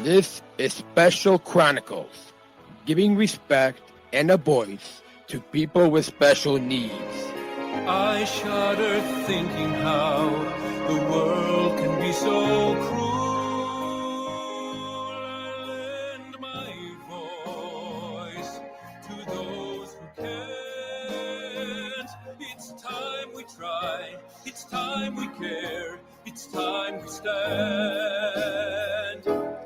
This is Special Chronicles, giving respect and a voice to people with special needs. I shudder thinking how the world can be so cruel. Lend my voice to those who can't. It's time we try, it's time we care, it's time we stand.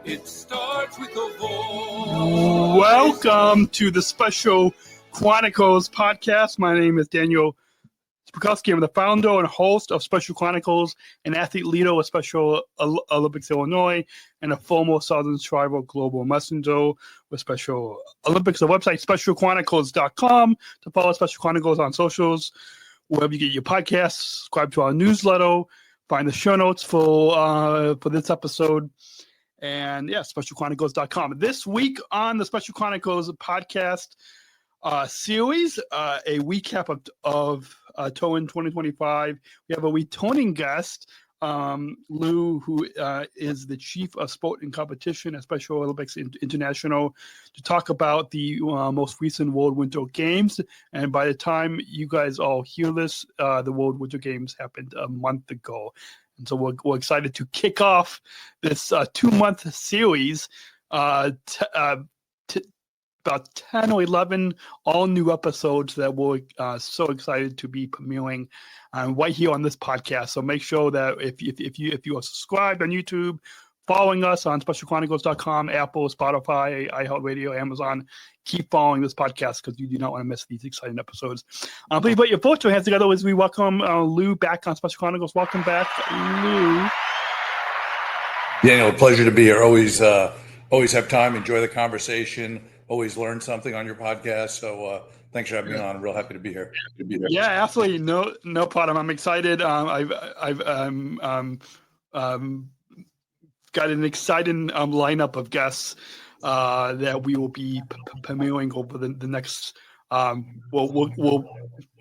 It starts with a voice. Welcome to the Special Chronicles Podcast. My name is Daniel Smrokowski. I'm the founder and host of Special Chronicles, an athlete leader with Special Olympics Illinois, and a former Southern Tribal Global Messenger with Special Olympics. The website, specialchronicles.com, to follow Special Chronicles on socials, wherever you get your podcasts, subscribe to our newsletter, find the show notes for this episode. And yeah, specialchronicles.com. This week on the Special Chronicles podcast series, a recap of Turin 2025. We have a returning guest, Lou, who is the chief of sport and competition at Special Olympics International, to talk about the most recent World Winter Games. And by the time you guys all hear this, the World Winter Games happened a month ago. And so we're excited to kick off this 2-month series, about 10 or 11 all new episodes that we're so excited to be premiering right here on this podcast. So make sure that if you are subscribed on YouTube, following us on specialchronicles.com, Apple, Spotify, iHeartRadio, Amazon, keep following this podcast because you do not want to miss these exciting episodes. Please put your virtual hands together as we welcome Lou back on Special Chronicles. Welcome back, Lou. Daniel, a pleasure to be here. Always have time, enjoy the conversation, always learn something on your podcast. So thanks for having me on. I'm real happy to be here. Yeah, absolutely. No problem. I'm excited. I've got an exciting lineup of guests that we will be premiering over the next. We'll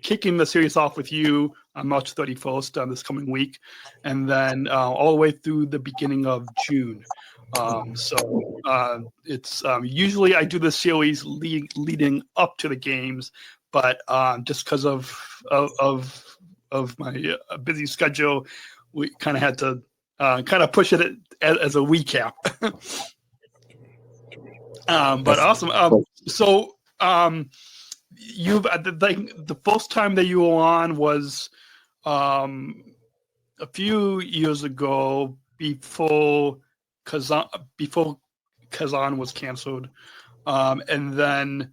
kicking the series off with you on March 31st this coming week, and then all the way through the beginning of June. It's usually I do the series leading up to the games, but just because of my busy schedule, we kind of had to kind of push it as a recap. But awesome. You've the first time that you were on was a few years ago before Kazan was canceled, and then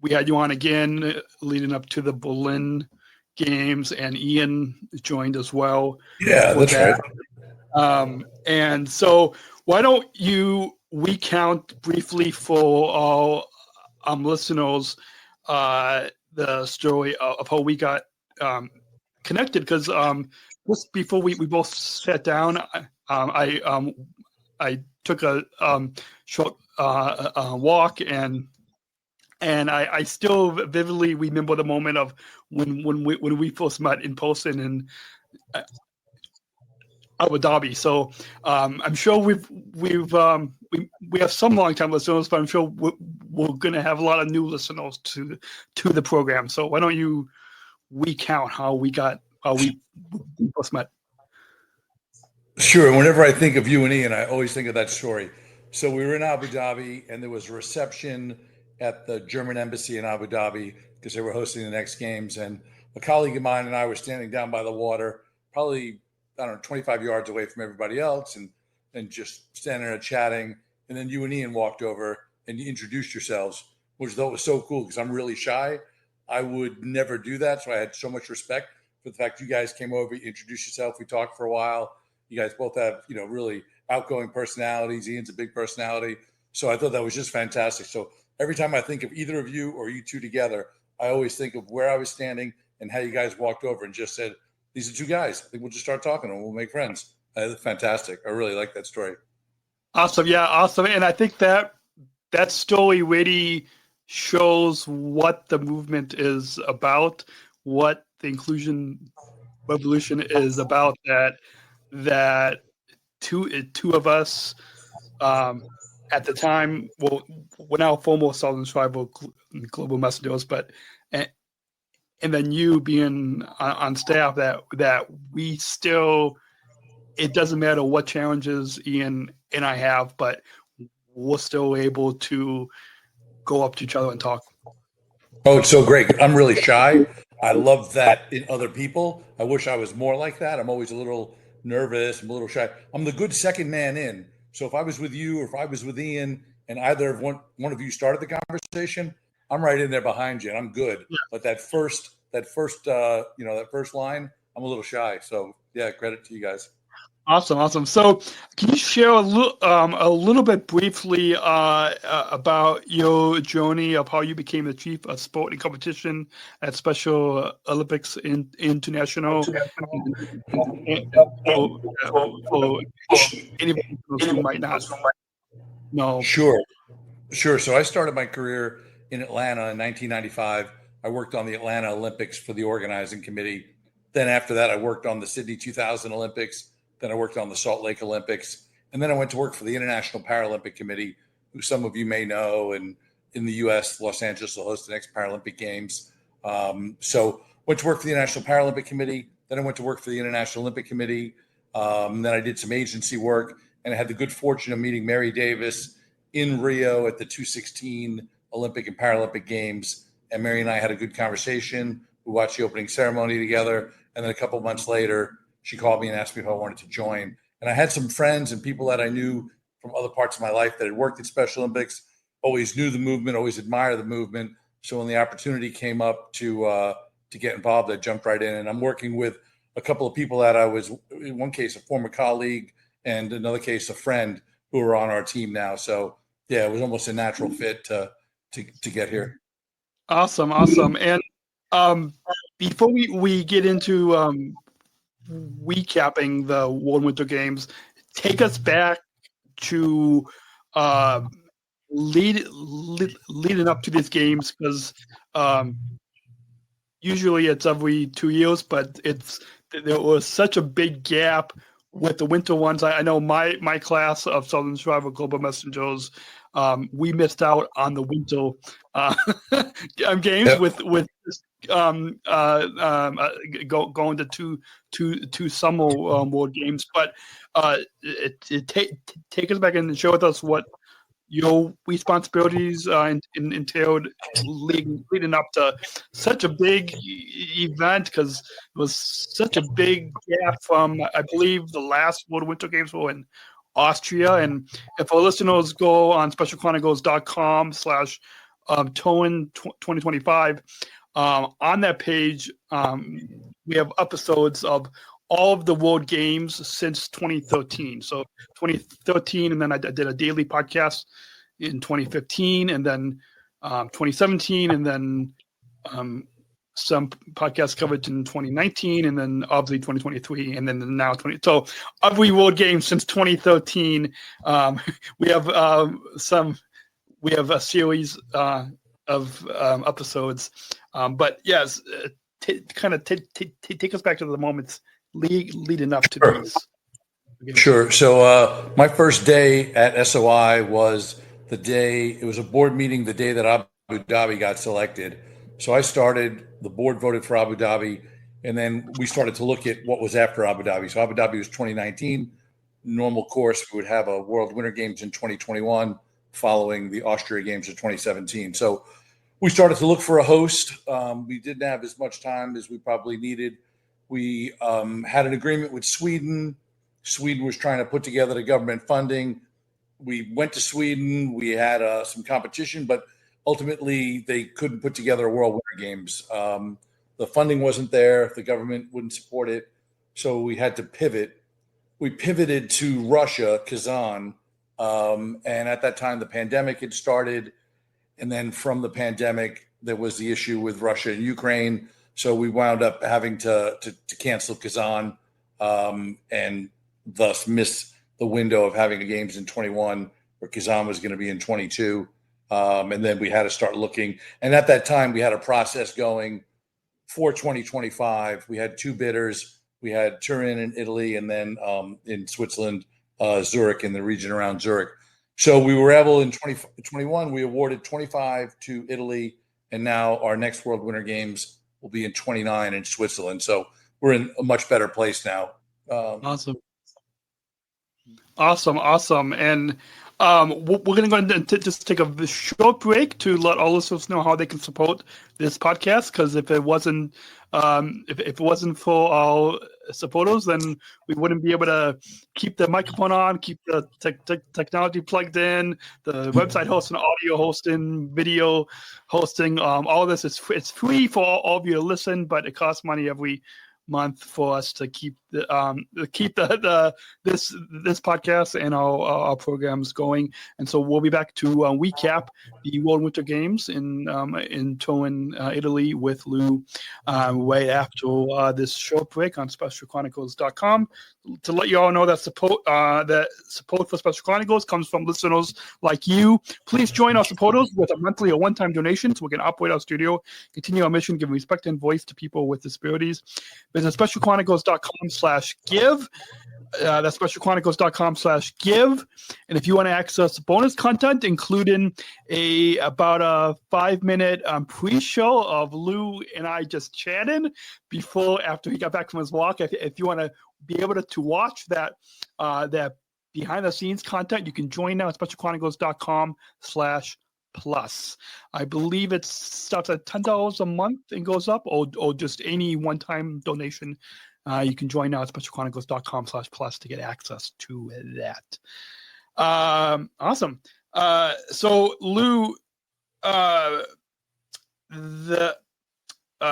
we had you on again leading up to the Berlin games, and Ian joined as well. Yeah, that's right. And so why don't you recount briefly for all listeners the story of how we got connected? Because just before we both sat down, I took a short walk, and I still vividly remember the moment of when we first met in person in Abu Dhabi. So I'm sure we have some long-time listeners, but I'm sure we're going to have a lot of new listeners to the program. So why don't you recount how we first met? Sure. Whenever I think of you and Ian, I always think of that story. So we were in Abu Dhabi, and there was a reception at the German embassy in Abu Dhabi because they were hosting the next games. And a colleague of mine and I were standing down by the water, probably 25 yards away from everybody else, and just standing there chatting. And then you and Ian walked over and you introduced yourselves, which I thought was so cool because I'm really shy. I would never do that. So I had so much respect for the fact you guys came over, you introduced yourself. We talked for a while. You guys both have, really outgoing personalities. Ian's a big personality. So I thought that was just fantastic. So every time I think of either of you or you two together, I always think of where I was standing and how you guys walked over and just said, these are two guys. I think we'll just start talking and we'll make friends. Fantastic. I really like that story. Awesome. Yeah, awesome. And I think that story really shows what the movement is about, what the inclusion revolution is about, that two of us at the time, well, we're now former Southern Tribal Global Messengers, but and then you being on staff, that we still, it doesn't matter what challenges Ian and I have, but we're still able to go up to each other and talk. Oh, it's so great. I'm really shy. I love that in other people. I wish I was more like that. I'm always a little nervous. I'm a little shy. I'm the good second man in. So if I was with you or if I was with Ian and either of one of you started the conversation, I'm right in there behind you and I'm good. Yeah. But that first line, I'm a little shy. So yeah, credit to you guys. Awesome. So, can you share a little bit briefly about your journey of how you became the chief of sport and competition at Special Olympics International? For anybody who might not know. Sure. So I started my career in Atlanta in 1995. I worked on the Atlanta Olympics for the organizing committee. Then after that, I worked on the Sydney 2000 Olympics. Then I worked on the Salt Lake Olympics. And then I went to work for the International Paralympic Committee, who some of you may know. And in the U.S., Los Angeles will host the next Paralympic Games. So went to work for the International Paralympic Committee. Then I went to work for the International Olympic Committee. Then I did some agency work. And I had the good fortune of meeting Mary Davis in Rio at the 2016 Olympic and Paralympic Games. And Mary and I had a good conversation. We watched the opening ceremony together. And then a couple of months later, she called me and asked me if I wanted to join. And I had some friends and people that I knew from other parts of my life that had worked at Special Olympics, always knew the movement, always admired the movement. So when the opportunity came up to get involved, I jumped right in. And I'm working with a couple of people that I was, in one case, a former colleague, and another case, a friend who are on our team now. So yeah, it was almost a natural fit to get here. Awesome. And before we get into recapping the World Winter Games, take us back to leading up to these games, because usually it's every 2 years, but there was such a big gap with the winter ones. I know my class of Southern Tribal Global Messengers, we missed out on the winter games. Yep. with going to two summer World Games, but take us back and share with us what your responsibilities entailed leading up to such a big event, because it was such a big gap from, I believe, the last World Winter Games were in Austria. And if our listeners go on specialchronicles.com/Turin2025, on that page, we have episodes of all of the World Games since 2013. So 2013, and then I did a daily podcast in 2015, and then 2017, and then some podcast coverage in 2019, and then obviously 2023, and then now 20. So every World Game since 2013, we have a series of episodes. But yes, take us back to the moments leading up to these. Sure. So my first day at SOI was the day, it was a board meeting the day that Abu Dhabi got selected. So I started, the board voted for Abu Dhabi, and then we started to look at what was after Abu Dhabi. So Abu Dhabi was 2019. Normal course, we would have a World Winter Games in 2021 following the Austria Games of 2017. So we started to look for a host. We didn't have as much time as we probably needed. We had an agreement with Sweden. Sweden was trying to put together the government funding. We went to Sweden. We had some competition, but ultimately they couldn't put together a World Winter Games. The funding wasn't there. The government wouldn't support it. So we had to pivot. We pivoted to Russia, Kazan. And at that time, the pandemic had started. And then from the pandemic, there was the issue with Russia and Ukraine. So we wound up having to cancel Kazan and thus miss the window of having the games in 21, where Kazan was going to be in 22. And then we had to start looking. And at that time, we had a process going for 2025. We had two bidders. We had Turin in Italy, and then in Switzerland, Zurich, in the region around Zurich. So we were able in 2021, we awarded 25 to Italy, and now our next World Winter Games will be in 29 in Switzerland. So we're in a much better place now. Awesome. And we're going to go ahead and just take a short break to let all listeners know how they can support this podcast. Because if it wasn't if it wasn't for our supporters, then we wouldn't be able to keep the microphone on, keep the technology plugged in, the website hosting, audio hosting, video hosting. All of this is it's free for all of you to listen, but it costs money every month for us to keep this podcast and our programs going. And so we'll be back to recap the World Winter Games in Turin, Italy, with Lou right after this short break on specialchronicles.com. To let you all know that support for Special Chronicles comes from listeners like you. Please join our supporters with a monthly or one-time donation so we can operate our studio, continue our mission, give respect and voice to people with disabilities. Visit specialchronicles.com/give. That's specialchronicles.com/give. And if you want to access bonus content, including about a 5-minute pre-show of Lou and I just chatting after he got back from his walk, if you want to be able to watch that behind the scenes content, you can join now at specialchronicles.com/plus. I believe it starts at $10 a month and goes up, or just any one-time donation. You can join now at specialchronicles.com/plus to get access to that. Awesome. So Lou, the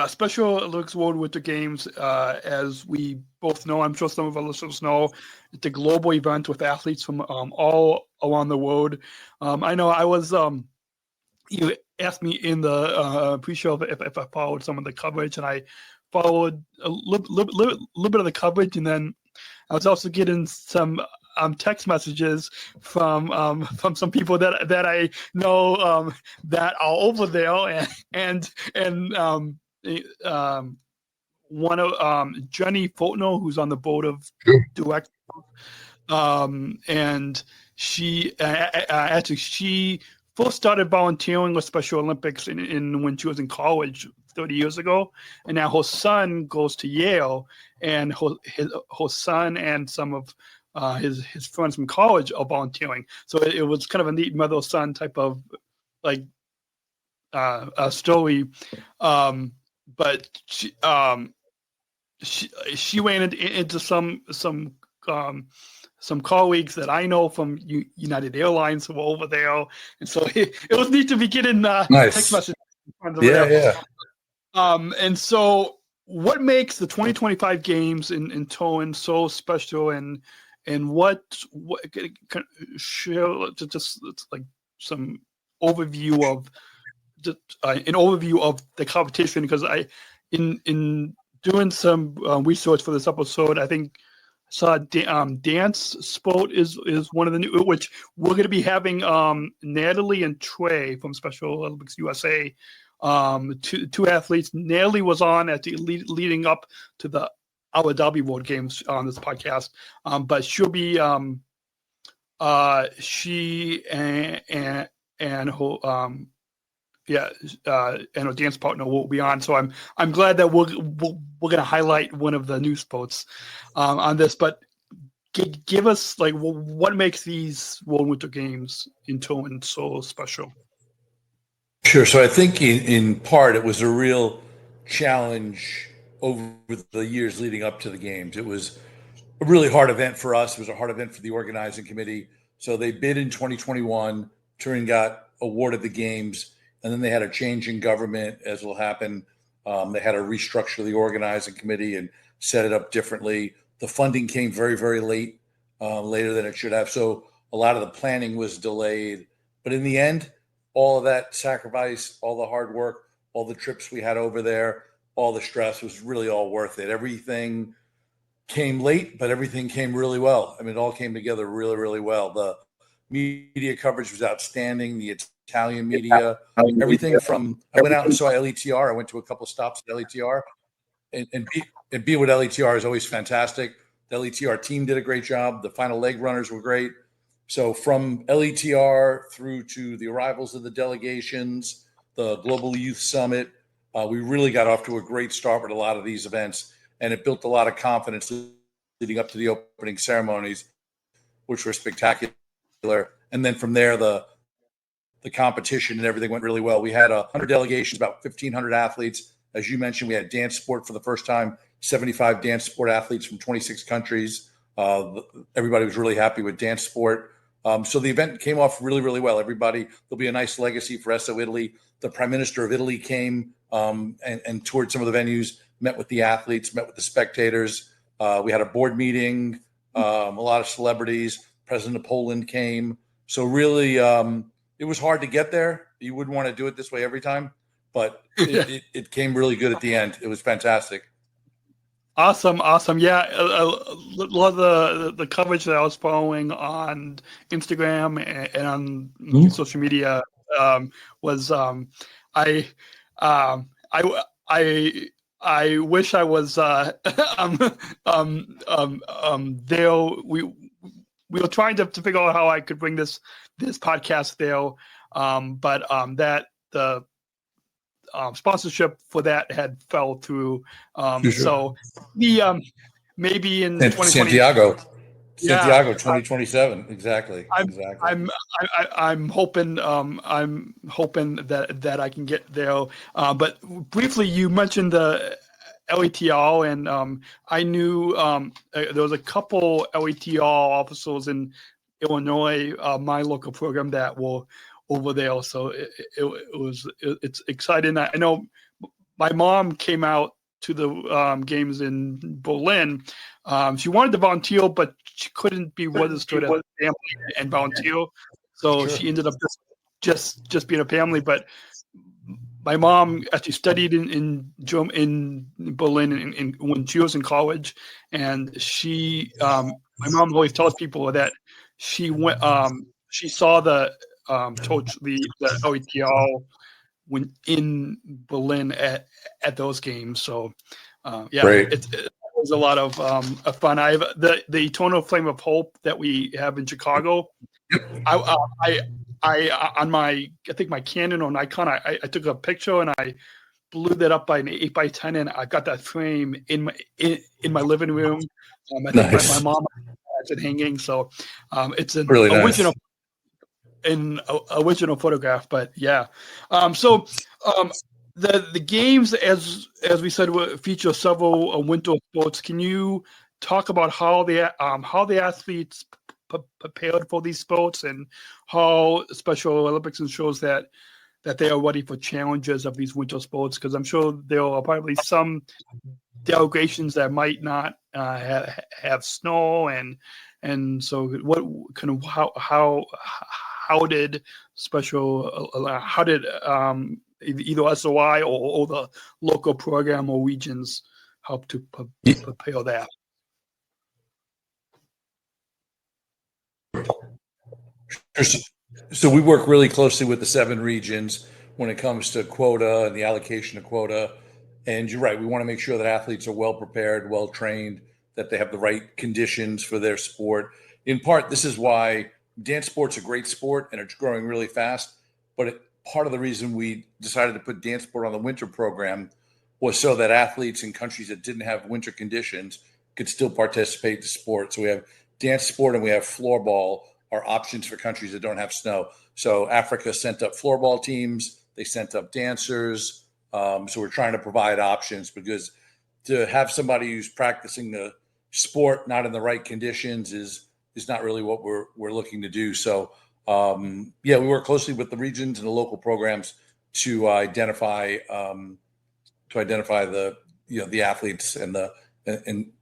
Special Olympics World Winter Games, as we both know, I'm sure some of our listeners know, it's a global event with athletes from all around the world. I know I was, you asked me in the pre-show if I followed some of the coverage, and I followed a little bit of the coverage, and then I was also getting some text messages from some people that I know that are over there, and one of Jenny Fortno, who's on the board of directors, and she actually she first started volunteering with Special Olympics in when she was in college 30 years ago, and now her son goes to Yale, and her son and some of his friends from college are volunteering. So it was kind of a neat mother-son type of like story. But she ran into some colleagues that I know from United Airlines who were over there, and so it was neat to be getting text messages. Yeah. And so, what makes the 2025 games in Turin so special, and what share just like some overview of an overview of the competition, because in doing some research for this episode, I think I saw dance sport is one of the new, which we're going to be having Natalie and Trey from Special Olympics USA, two athletes. Natalie was on at the leading up to the Abu Dhabi World Games on this podcast, but she'll be she and her and her dance partner will be on. So I'm glad that we're going to highlight one of the new sports on this. But give us like what makes these World Winter Games in Turin so special. Sure. So I think in part it was a real challenge over the years leading up to the games. It was a really hard event for us. It was a hard event for the organizing committee. So they bid in 2021. Turin got awarded the games. And then they had a change in government, as will happen. They had to restructure the organizing committee and set it up differently. The funding came very, very late, later than it should have. So a lot of the planning was delayed. But in the end, all of that sacrifice, all the hard work, all the trips we had over there, all the stress was really all worth it. Everything came late, but everything came really well. I mean, it all came together really, really well. The media coverage was outstanding. The Italian media, everything from, I went out and saw LETR. I went to a couple of stops at LETR, and be with LETR is always fantastic. The LETR team did a great job. The final leg runners were great. So from LETR through to the arrivals of the delegations, the Global Youth Summit, we really got off to a great start with a lot of these events, and it built a lot of confidence leading up to the opening ceremonies, which were spectacular. And then from there, the competition and everything went really well. We had 100 delegations, about 1,500 athletes. As you mentioned, we had dance sport for the first time, 75 dance sport athletes from 26 countries. Everybody was really happy with dance sport. So the event came off really, really well. There'll be a nice legacy for SO Italy. The Prime Minister of Italy came and toured some of the venues, met with the athletes, met with the spectators. We had a board meeting, a lot of celebrities. President of Poland came. So really, it was hard to get there. You wouldn't want to do it this way every time, but it came really good at the end. It was fantastic. Awesome. Yeah, a lot of the coverage that I was following on Instagram and on social media was I wish I was there. We were trying to figure out how I could bring this podcast there, but that the sponsorship for that had fell through. Sure. So the maybe in 2020, Santiago 2027. Exactly. I'm hoping that I can get there. But briefly, you mentioned the LETR, and I knew there was a couple LETR officers in Illinois, my local program, that were over there. So it's exciting. I know my mom came out to the games in Berlin. She wanted to volunteer, but she couldn't be registered as a family and volunteer. So She ended up just being a family. But my mom actually studied in Berlin when she was in college, and my mom always tells people that she went. She saw the LETR when in Berlin at those games. So it was a lot of fun. I have the Eternal Flame of Hope that we have in Chicago. I think my Canon or Nikon, I took a picture and I blew that up by an 8x10, and I got that frame in my living room. I think my mom has it hanging, so it's an really original. Nice. An original photograph, but yeah. So the games, as we said, will feature several winter sports. Can you talk about how the athletes prepared for these sports, and how Special Olympics ensures that they are ready for challenges of these winter sports? Because I'm sure there are probably some delegations that might not have snow, and so what kind of how did either SOI or the local program or regions help to prepare that? So we work really closely with the 7 regions when it comes to quota and the allocation of quota. And you're right, we want to make sure that athletes are well prepared, well trained, that they have the right conditions for their sport. In part, this is why dance sport's a great sport and it's growing really fast. But part of the reason we decided to put dance sport on the winter program was so that athletes in countries that didn't have winter conditions could still participate in the sport. So we have dance sport and we have floorball are options for countries that don't have snow. So Africa sent up floorball teams, they sent up dancers. So we're trying to provide options, because to have somebody who's practicing the sport not in the right conditions is not really what we're looking to do. So we work closely with the regions and the local programs to identify the athletes and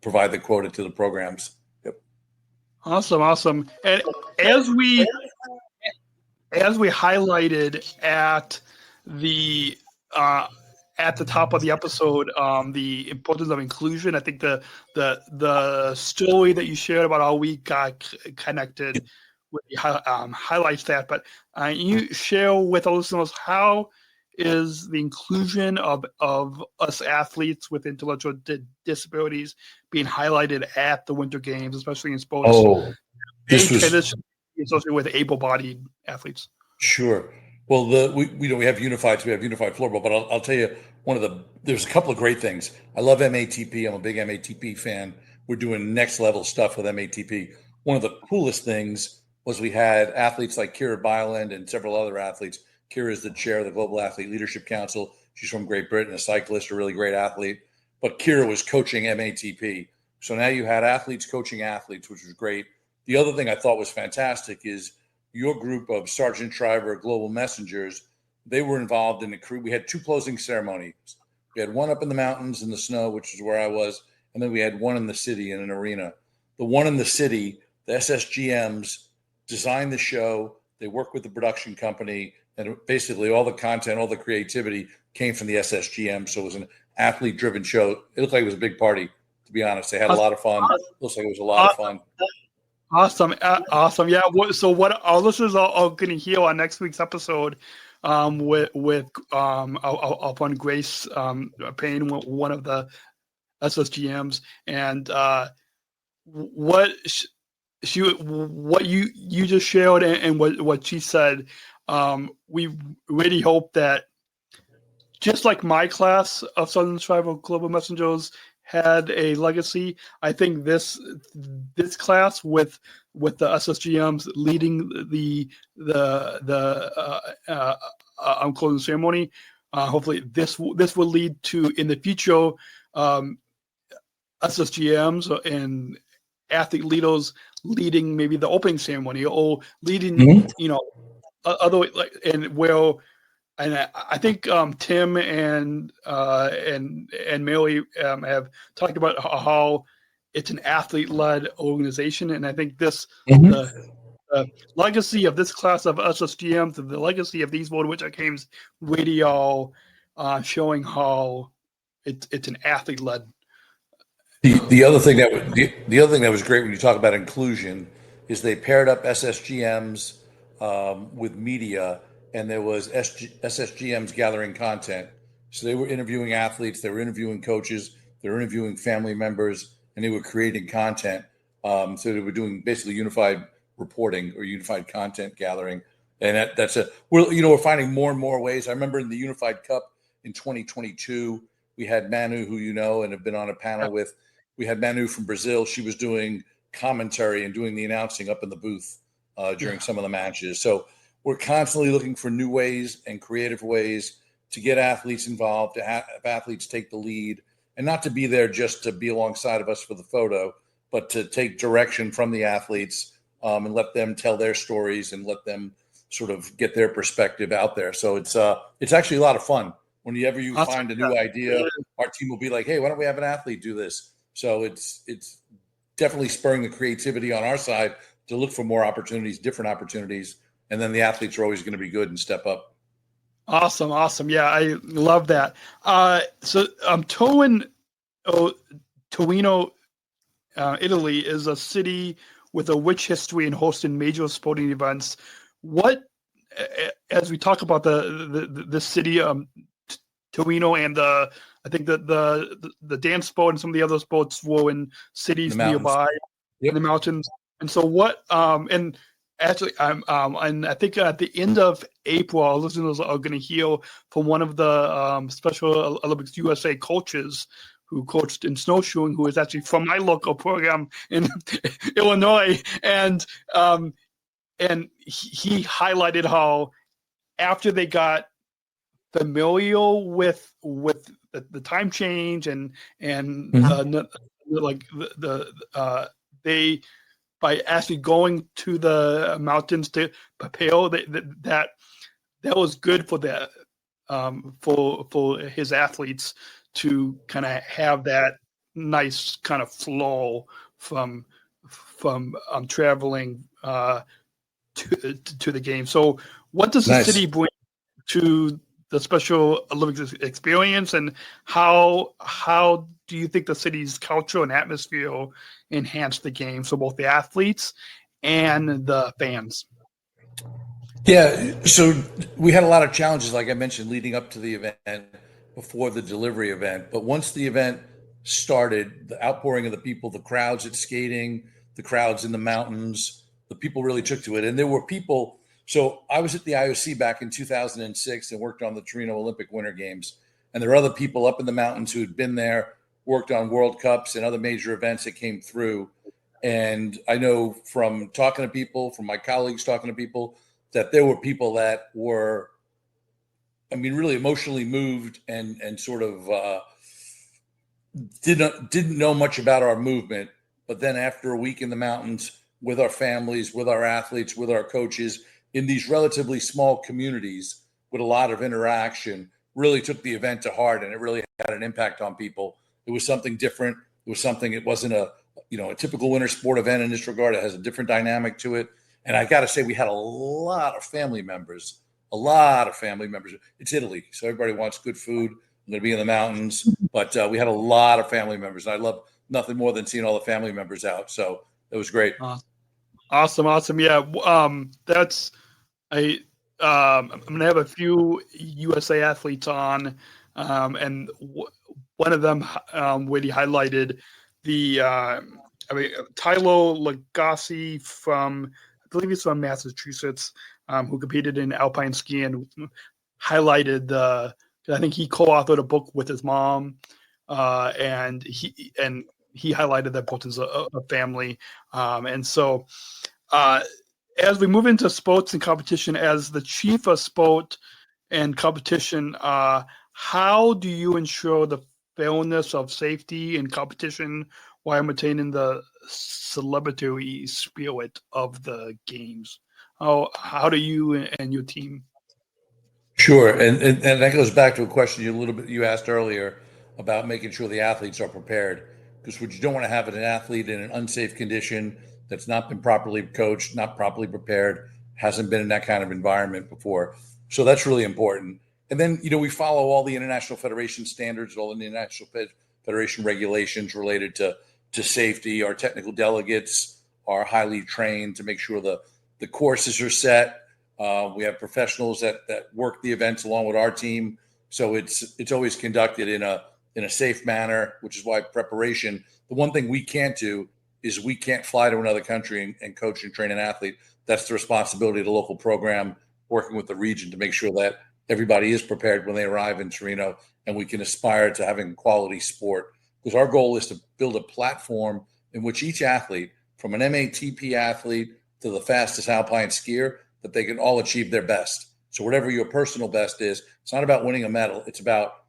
provide the quota to the programs. Yep. Awesome. And as we highlighted at the top of the episode, the importance of inclusion. I think the story that you shared about how we got connected really highlights that. But you share with our listeners, how is the inclusion of us athletes with intellectual disabilities being highlighted at the Winter Games, especially in sports? Oh, this was associated with able-bodied athletes? Sure. Well, we have unified, so we have unified floorball. But I'll tell you there's a couple of great things. I love MATP. I'm a big MATP fan. We're doing next level stuff with MATP. One of the coolest things was we had athletes like Kira Byland and several other athletes. Kira is the chair of the Global Athlete Leadership Council. She's from Great Britain, a cyclist, a really great athlete. But Kira was coaching MATP. So now you had athletes coaching athletes, which was great. The other thing I thought was fantastic is your group of Sergeant Shriver Global Messengers. They were involved in the crew. We had 2 closing ceremonies. We had one up in the mountains in the snow, which is where I was. And then we had one in the city in an arena. The one in the city, the SSGMs designed the show. They worked with the production company, and basically all the content, all the creativity came from the SSGM. So it was an athlete-driven show. It looked like it was a big party, to be honest. They had a lot of fun. It looks like it was a lot of fun. Awesome. Awesome. Yeah. So what our listeners are going to hear on next week's episode with upon Grace Payne, one of the SSGMs, and what you just shared and what she said. We really hope that, just like my class of Southern Tribal Global Messengers had a legacy, I think this class with the SSGMs leading the closing ceremony, hopefully this will lead to, in the future, SSGMs and athlete leaders leading maybe the opening ceremony or leading other like, and where. And I think Tim and Mary have talked about how it's an athlete-led organization, and I think the legacy of this class of SSGMs, the legacy of these World Winter Games, really all showing how it's an athlete-led. The other thing that was great when you talk about inclusion is they paired up SSGMs with media. And there was SSGMs gathering content. So they were interviewing athletes, they were interviewing coaches, they were interviewing family members, and they were creating content. So they were doing basically unified reporting or unified content gathering. And we're finding more and more ways. I remember in the Unified Cup in 2022, we had Manu, who you know and have been on a panel with. We had Manu from Brazil. She was doing commentary and doing the announcing up in the booth during some of the matches. So we're constantly looking for new ways and creative ways to get athletes involved, to have athletes take the lead, and not to be there just to be alongside of us for the photo, but to take direction from the athletes and let them tell their stories and let them sort of get their perspective out there. So it's actually a lot of fun. Whenever you find a new idea, our team will be like, hey, why don't we have an athlete do this? So it's definitely spurring the creativity on our side to look for more opportunities, different opportunities. And then the athletes are always going to be good and step up. Awesome. Yeah, I love that. So Torino, Italy is a city with a rich history and hosting major sporting events. What, as we talk about the city, Torino, and I think that the dance sport and some of the other sports were in cities nearby in the mountains. And so what, and actually, and I think at the end of April, our listeners are going to hear from one of the Special Olympics USA coaches who coached in snowshoeing, who is actually from my local program in Illinois, and he highlighted how after they got familiar with the time change and they, by actually going to the mountains to prepare, that was good for that for his athletes to kind of have that nice kind of flow from traveling to the game. So what does the city bring to the Special Olympics experience, and how do you think the city's culture and atmosphere enhance the game for both the athletes and the fans? Yeah, so we had a lot of challenges, like I mentioned, leading up to the event, before the delivery event. But once the event started, the outpouring of the people, the crowds at skating, the crowds in the mountains, the people really took to it. And there were people. So I was at the IOC back in 2006 and worked on the Torino Olympic Winter Games. And there are other people up in the mountains who had been there, worked on World Cups and other major events that came through. And I know from talking to people, from my colleagues talking to people, that there were people that were, really emotionally moved and sort of didn't know much about our movement. But then after a week in the mountains with our families, with our athletes, with our coaches, in these relatively small communities with a lot of interaction, really took the event to heart, and it really had an impact on people. It was something different. It wasn't a typical winter sport event in this regard. It has a different dynamic to it. And I got to say, we had a lot of family members. It's Italy, so everybody wants good food. I'm going to be in the mountains, but we had a lot of family members. And I love nothing more than seeing all the family members out. So it was great. Awesome. Yeah. I'm going to have a few USA athletes on, and one of them really highlighted the Tylo Lagasse from, I believe he's from Massachusetts, who competed in alpine skiing, highlighted I think he co-authored a book with his mom, and he highlighted the importance of family. And so as we move into sports and competition, as the chief of sport and competition, how do you ensure the fairness of safety and competition while maintaining the celebratory spirit of the games? How do you and your team? Sure, and that goes back to a question you asked earlier about making sure the athletes are prepared, because what you don't want to have is an athlete in an unsafe condition that's not been properly coached, not properly prepared, hasn't been in that kind of environment before. So that's really important. And then, we follow all the international federation standards, all the international federation regulations related to safety. Our technical delegates are highly trained to make sure the courses are set. We have professionals that work the events along with our team. So it's always conducted in a safe manner, which is why preparation, the one thing we can't do is we can't fly to another country and coach and train an athlete. That's the responsibility of the local program, working with the region to make sure that everybody is prepared when they arrive in Torino, and we can aspire to having quality sport. Because our goal is to build a platform in which each athlete, from an MATP athlete to the fastest alpine skier, that they can all achieve their best. So whatever your personal best is, it's not about winning a medal. It's about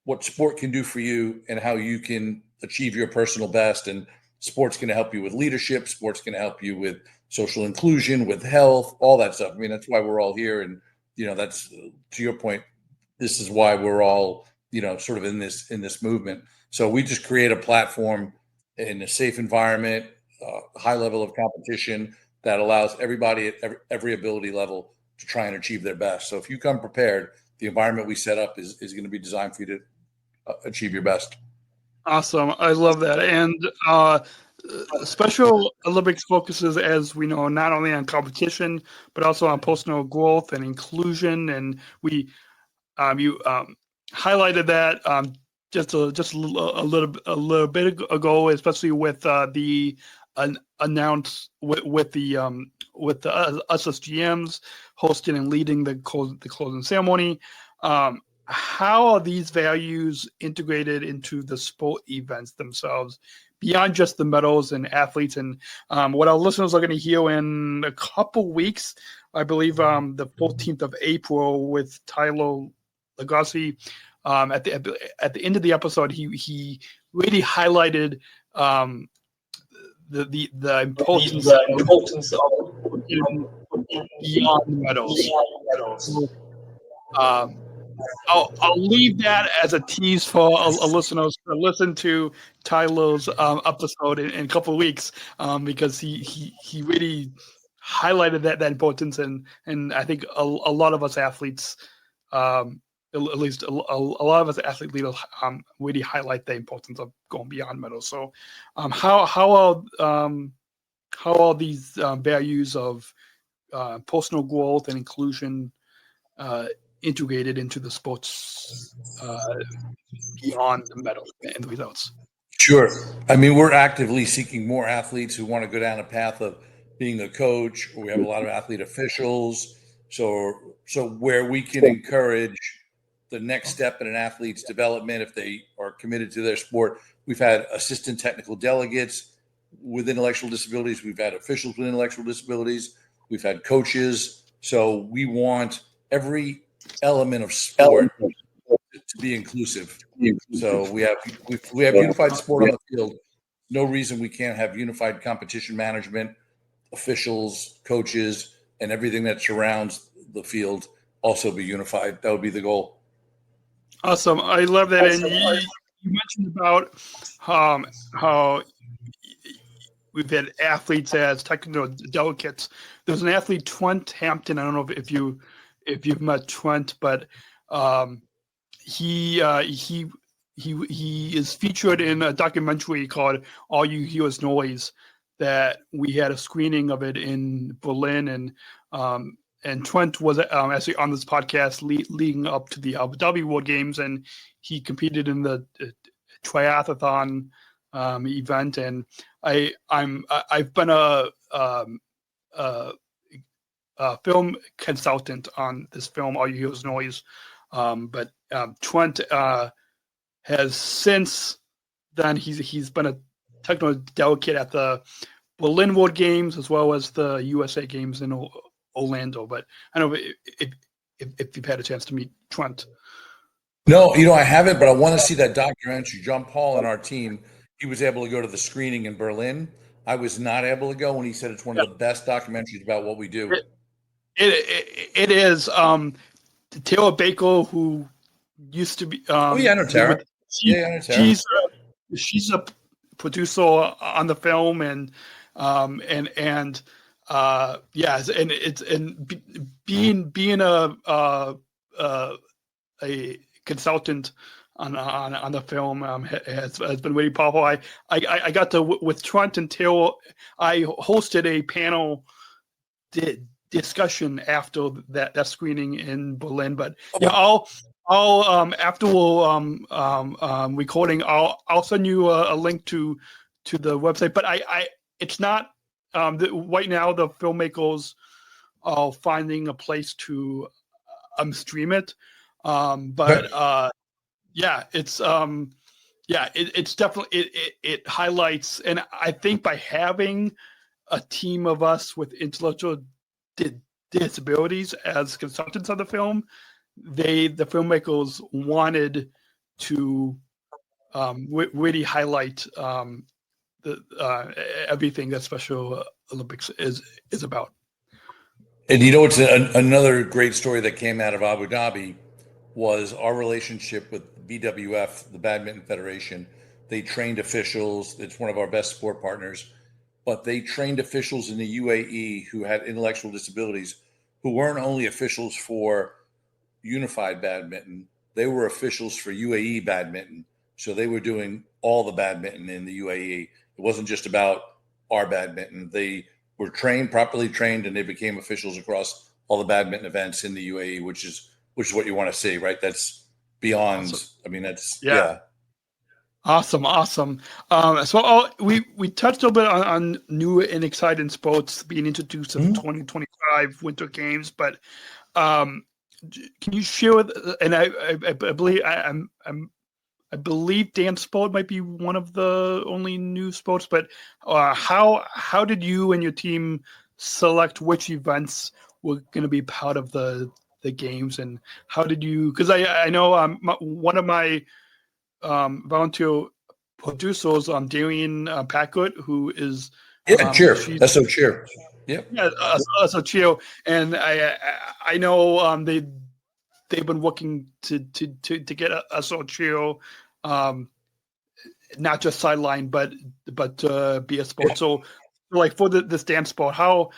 what sport can do for you and how you can achieve your personal best. And sport's going to help you with leadership. Sport's going to help you with social inclusion, with health, all that stuff. That's why we're all here. And, that's, to your point, this is why we're all, sort of in this movement. So we just create a platform in a safe environment, high level of competition that allows everybody at every ability level to try and achieve their best. So if you come prepared, the environment we set up is going to be designed for you to achieve your best. Awesome. I love that. And Special Olympics focuses, as we know, not only on competition, but also on personal growth and inclusion. And you highlighted that just a little bit ago, especially with the announced with the SSGMs hosting and leading the closing ceremony. How are these values integrated into the sport events themselves, beyond just the medals and athletes? And what our listeners are going to hear in a couple weeks, I believe the 14th of April, with Tylo Lagasse. At the end of the episode, he really highlighted the importance of beyond medals. I'll leave that as a tease for our listeners to listen to Tylo's episode in a couple of weeks, because he really highlighted that importance, and I think a lot of us athletes, at least a lot of us athlete leaders, really highlight the importance of going beyond medals. So, how are these values of personal growth and inclusion integrated into the sports beyond the medal and the results? Sure. We're actively seeking more athletes who want to go down a path of being a coach, or we have a lot of athlete officials. So where we can encourage the next step in an athlete's development if they are committed to their sport. We've had assistant technical delegates with intellectual disabilities. We've had officials with intellectual disabilities. We've had coaches. So we want every element of sport to be inclusive. So we have unified sport on the field. No reason we can't have unified competition management, officials, coaches, and everything that surrounds the field also be unified. That would be the goal. Awesome. I love that. And you mentioned about how we've had athletes as technical delegates. There's an athlete, Trent Hampton. I don't know if you've met Trent, but he is featured in a documentary called All You Hear Is Noise that we had a screening of it in Berlin, and Trent was actually on this podcast leading up to the Abu Dhabi World Games, and he competed in the triathlon event. And I've been a film consultant on this film, All You Hear Is Noise. But Trent has since then he's been a technical delegate at the Berlin World Games as well as the USA Games in Orlando. But I don't know if you've had a chance to meet Trent. No, I haven't, but I want to see that documentary. John Paul and our team, he was able to go to the screening in Berlin. I was not able to go, and he said it's one of the best documentaries about what we do. It is. Taylor Baker, who used to be. I know Tara. I know Tara. She's a producer on the film, and being a consultant on the film has been really powerful. I got to with Trent and Taylor. I hosted a panel discussion after that screening in Berlin. But I'll after we're recording, I'll send you a link to the website. But it's not right now. The filmmakers are finding a place to stream it. It's definitely it highlights, and I think by having a team of us with intellectual disabilities as consultants on the film, the filmmakers wanted to really highlight everything that Special Olympics is about. And it's another great story that came out of Abu Dhabi was our relationship with BWF, the Badminton Federation. They trained officials. It's one of our best sport partners. But they trained officials in the UAE who had intellectual disabilities, who weren't only officials for unified badminton, they were officials for UAE badminton. So they were doing all the badminton in the UAE. It wasn't just about our badminton. They were properly trained, and they became officials across all the badminton events in the UAE, which is what you want to see, right? That's beyond. Awesome. I mean, that's yeah. Awesome. So we touched a little bit on new and exciting sports being introduced to the 2025 Winter Games, but can you share with? And I believe dance sport might be one of the only new sports, but how did you and your team select which events were going to be part of the games, and how did you? Because I know one of my volunteer producers, Darian Packard, who is cheer. That's so cheer. Yep. Yeah, so cheer, and I know they've been working to get us on cheer, not just sideline, but be a sport. Yeah. So like for this dance sport, how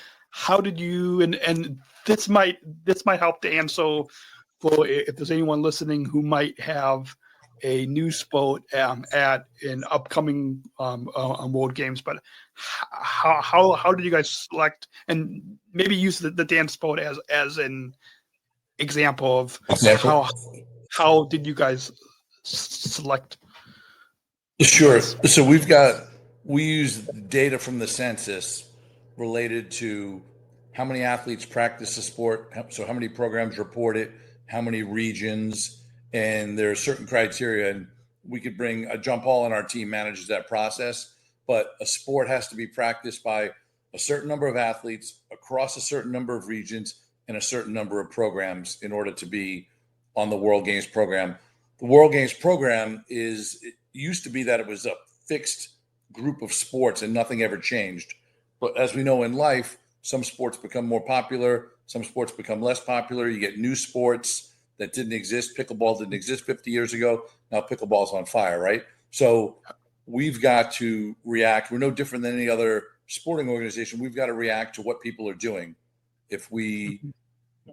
did you and this might help to answer for if there's anyone listening who might have a new sport at an upcoming World Games, but how did you guys select and maybe use the dance sport as an example of how did you guys select? Sure. So we use data from the census, related to how many athletes practice the sport, so how many programs report it, how many regions, and there are certain criteria. And we could bring a John Paul on our team manages that process, but a sport has to be practiced by a certain number of athletes across a certain number of regions and a certain number of programs in order to be on the World Games program. The World Games program it used to be that it was a fixed group of sports and nothing ever changed. But as we know in life, some sports become more popular, some sports become less popular. You get new sports that didn't exist. Pickleball didn't exist 50 years ago. Now pickleball's on fire, right? So we've got to react. We're no different than any other sporting organization. We've got to react to what people are doing. If we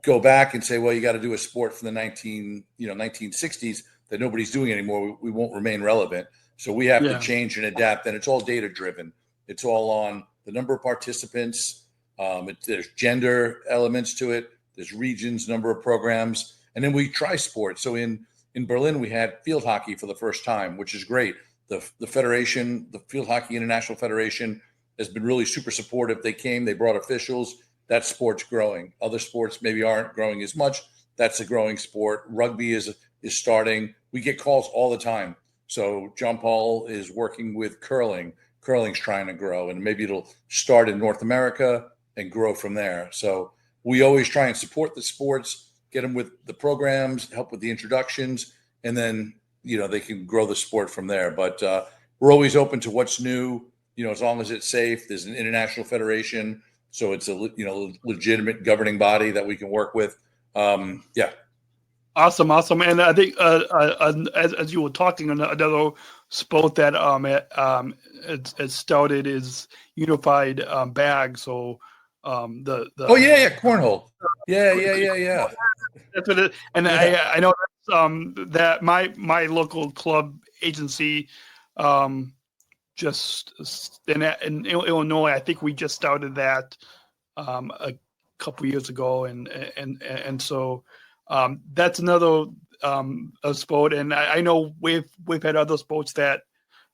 go back and say, well, you got to do a sport from the 1960s that nobody's doing anymore, we won't remain relevant. So we have to change and adapt. And it's all data driven. It's all on the number of participants. There's gender elements to it. There's regions, number of programs. And then we try sports. So in Berlin, we had field hockey for the first time, which is great. The federation, the Field Hockey International Federation, has been really super supportive. They came, they brought officials. That sport's growing. Other sports maybe aren't growing as much. That's a growing sport. Rugby is starting. We get calls all the time. So John Paul is working with curling. Curling's trying to grow, and maybe it'll start in North America and grow from there. So we always try and support the sports, get them with the programs, help with the introductions, and then, they can grow the sport from there. But we're always open to what's new, as long as it's safe. There's an international federation, so it's a, legitimate governing body that we can work with. Awesome. And I think as you were talking, another sport that has started is unified bag. So cornhole. Yeah. That's what it. And I know that my local club agency just in Illinois. I think we just started that a couple years ago, and so. That's another a sport, and I know we've had other sports that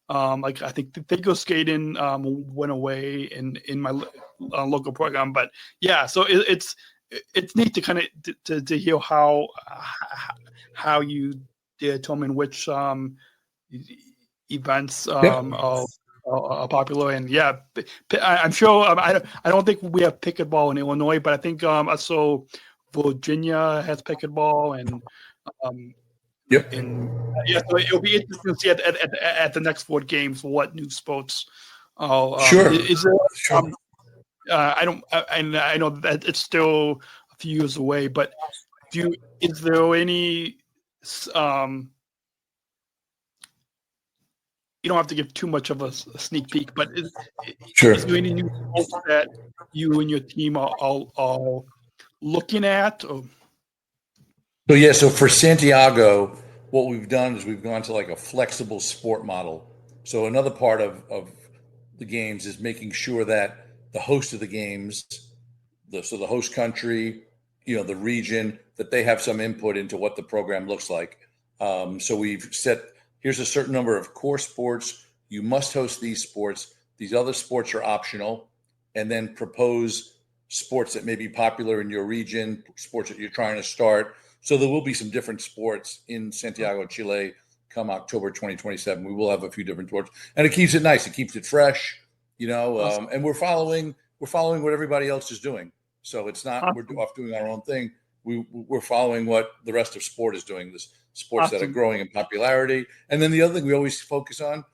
like I think the figure skating went away in my local program, but so it's neat to kind of to hear how you determine which events are popular, and I'm sure I don't think we have pickleball in Illinois, but I think so. Virginia has pickleball, and so it'll be interesting to see at the next 4 games what new sports. Sure. Is there? Sure. I know that it's still a few years away, but is there any? You don't have to give too much of a sneak peek, but is there any new sports that you and your team are looking at? So for Santiago, what we've done is we've gone to like a flexible sport model. So another part of the games is making sure that the host of the games, the host country, the region, that they have some input into what the program looks like. So we've set, here's a certain number of core sports. You must host these sports. These other sports are optional, and then propose sports that may be popular in your region, sports that you're trying to start. So there will be some different sports in Santiago, Chile, come October 2027. We will have a few different sports, and it keeps it nice. It keeps it fresh, awesome. And we're following what everybody else is doing. So it's not, awesome. We're off doing our own thing. We're following what the rest of sport is doing, this sports awesome. That are growing in popularity. And then the other thing we always focus on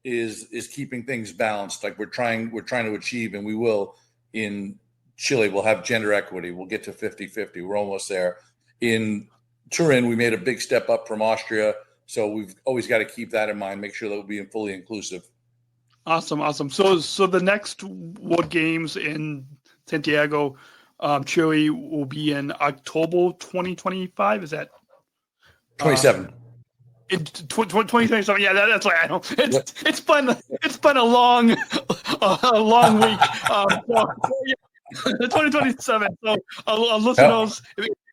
is keeping things balanced. Like we're trying to achieve, and we will in Chile, we'll have gender equity. We'll get to 50-50. We're almost there. In Turin, we made a big step up from Austria. So we've always got to keep that in mind, make sure that we'll be fully inclusive. Awesome. So the next World Games in Santiago, Chile will be in October 2025. Is that 27? In 2027, that's right. I know it's been a long week. 2027. So, listeners,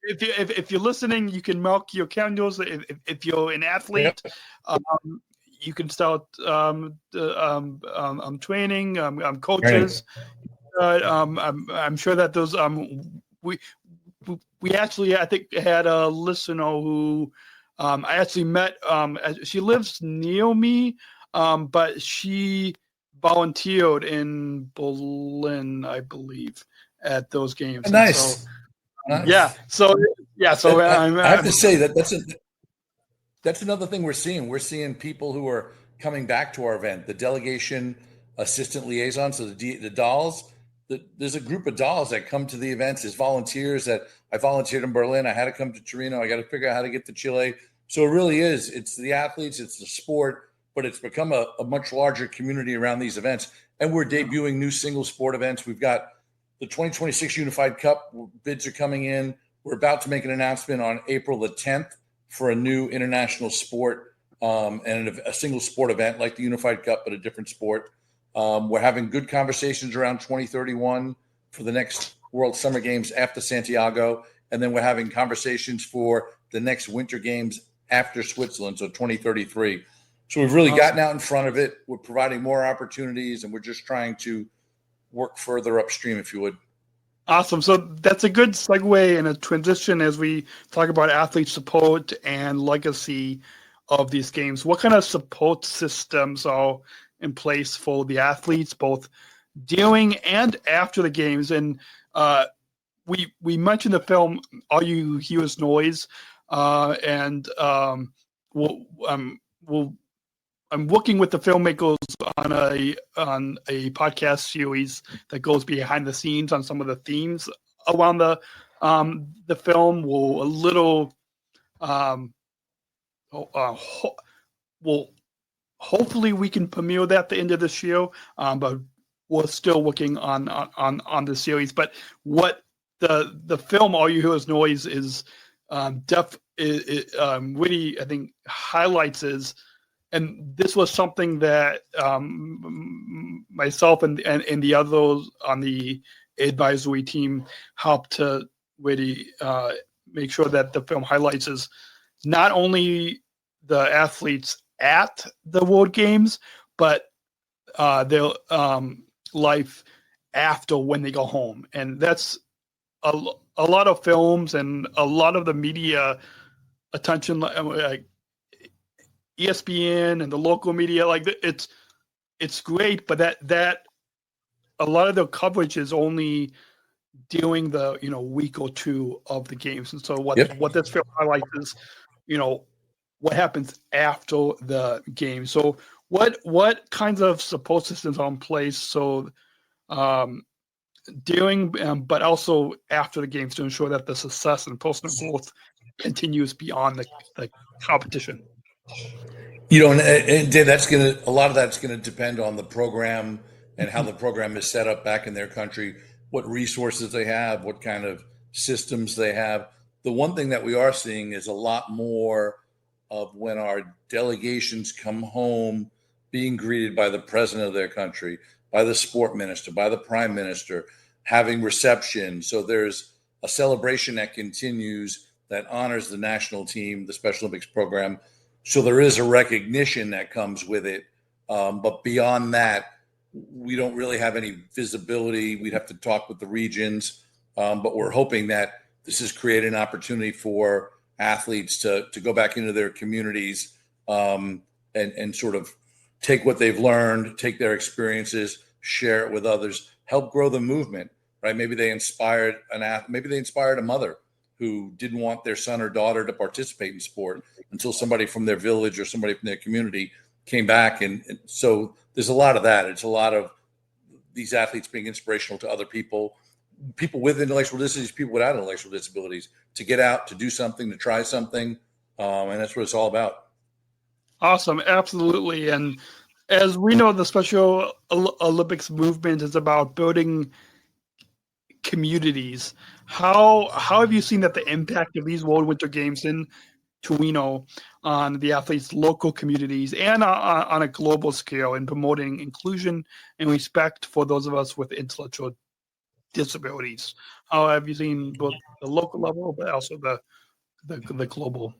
if you're listening, you can mark your calendars. If you're an athlete, you can start training. Coaches, I'm sure that those we actually, I think, had a listener who I actually met. She lives near me, but she volunteered in Berlin, I believe, at those games. Nice. So, Nice. yeah. So I have to say that's another thing we're seeing. We're seeing people who are coming back to our event, the delegation assistant liaison, so the dolls. There's a group of dolls that come to the events as volunteers. That I volunteered in Berlin. I had to come to Torino. I got to figure out how to get to Chile. So it really is. It's the athletes, it's the sport, but it's become a much larger community around these events. And we're debuting new single sport events. We've got the 2026 Unified Cup. Bids are coming in. We're about to make an announcement on April the 10th for a new international sport and a single sport event like the Unified Cup, but a different sport. We're having good conversations around 2031 for the next World Summer Games after Santiago. And then we're having conversations for the next Winter Games after Switzerland, so 2033. So we've really gotten out in front of it. We're providing more opportunities, and we're just trying to work further upstream, if you would. Awesome. So that's a good segue and a transition as we talk about athlete support and legacy of these games. What kind of support systems are in place for the athletes, both during and after the games? And we mentioned the film All You Hear Is Noise, and I'm working with the filmmakers on a podcast series that goes behind the scenes on some of the themes around the film. Hopefully we can premiere that at the end of this year, but we're still working on the series. But what the film All You Hear Is Noise is really, I think, highlights is. And this was something that myself and the others on the advisory team helped to really make sure that the film highlights is not only the athletes at the World Games, but their life after when they go home. And that's a lot of films and a lot of the media attention, like ESPN and the local media, like it's great, but that a lot of the coverage is only during the week or two of the games. And so what this film highlights is what happens after the game. So what kinds of support systems are in place so during but also after the games to ensure that the success and personal growth continues beyond the competition? And Dave, a lot of that's gonna depend on the program and how the program is set up back in their country, what resources they have, what kind of systems they have. The one thing that we are seeing is a lot more of when our delegations come home being greeted by the president of their country, by the sport minister, by the prime minister, having reception. So there's a celebration that continues that honors the national team, the Special Olympics program. So there is a recognition that comes with it. But beyond that, we don't really have any visibility. We'd have to talk with the regions. But we're hoping that this has created an opportunity for athletes to go back into their communities and sort of take what they've learned, take their experiences, share it with others, help grow the movement, right? Maybe they inspired a mother who didn't want their son or daughter to participate in sport until somebody from their village or somebody from their community came back. And so there's a lot of that. It's a lot of these athletes being inspirational to other people with intellectual disabilities, people without intellectual disabilities, to get out, to do something, to try something. And that's what it's all about. Awesome. Absolutely. And as we know, the Special Olympics movement is about building communities. How have you seen that the impact of these World Winter Games in Torino on the athletes' local communities and on a global scale in promoting inclusion and respect for those of us with intellectual disabilities? How have you seen both the local level but also the global?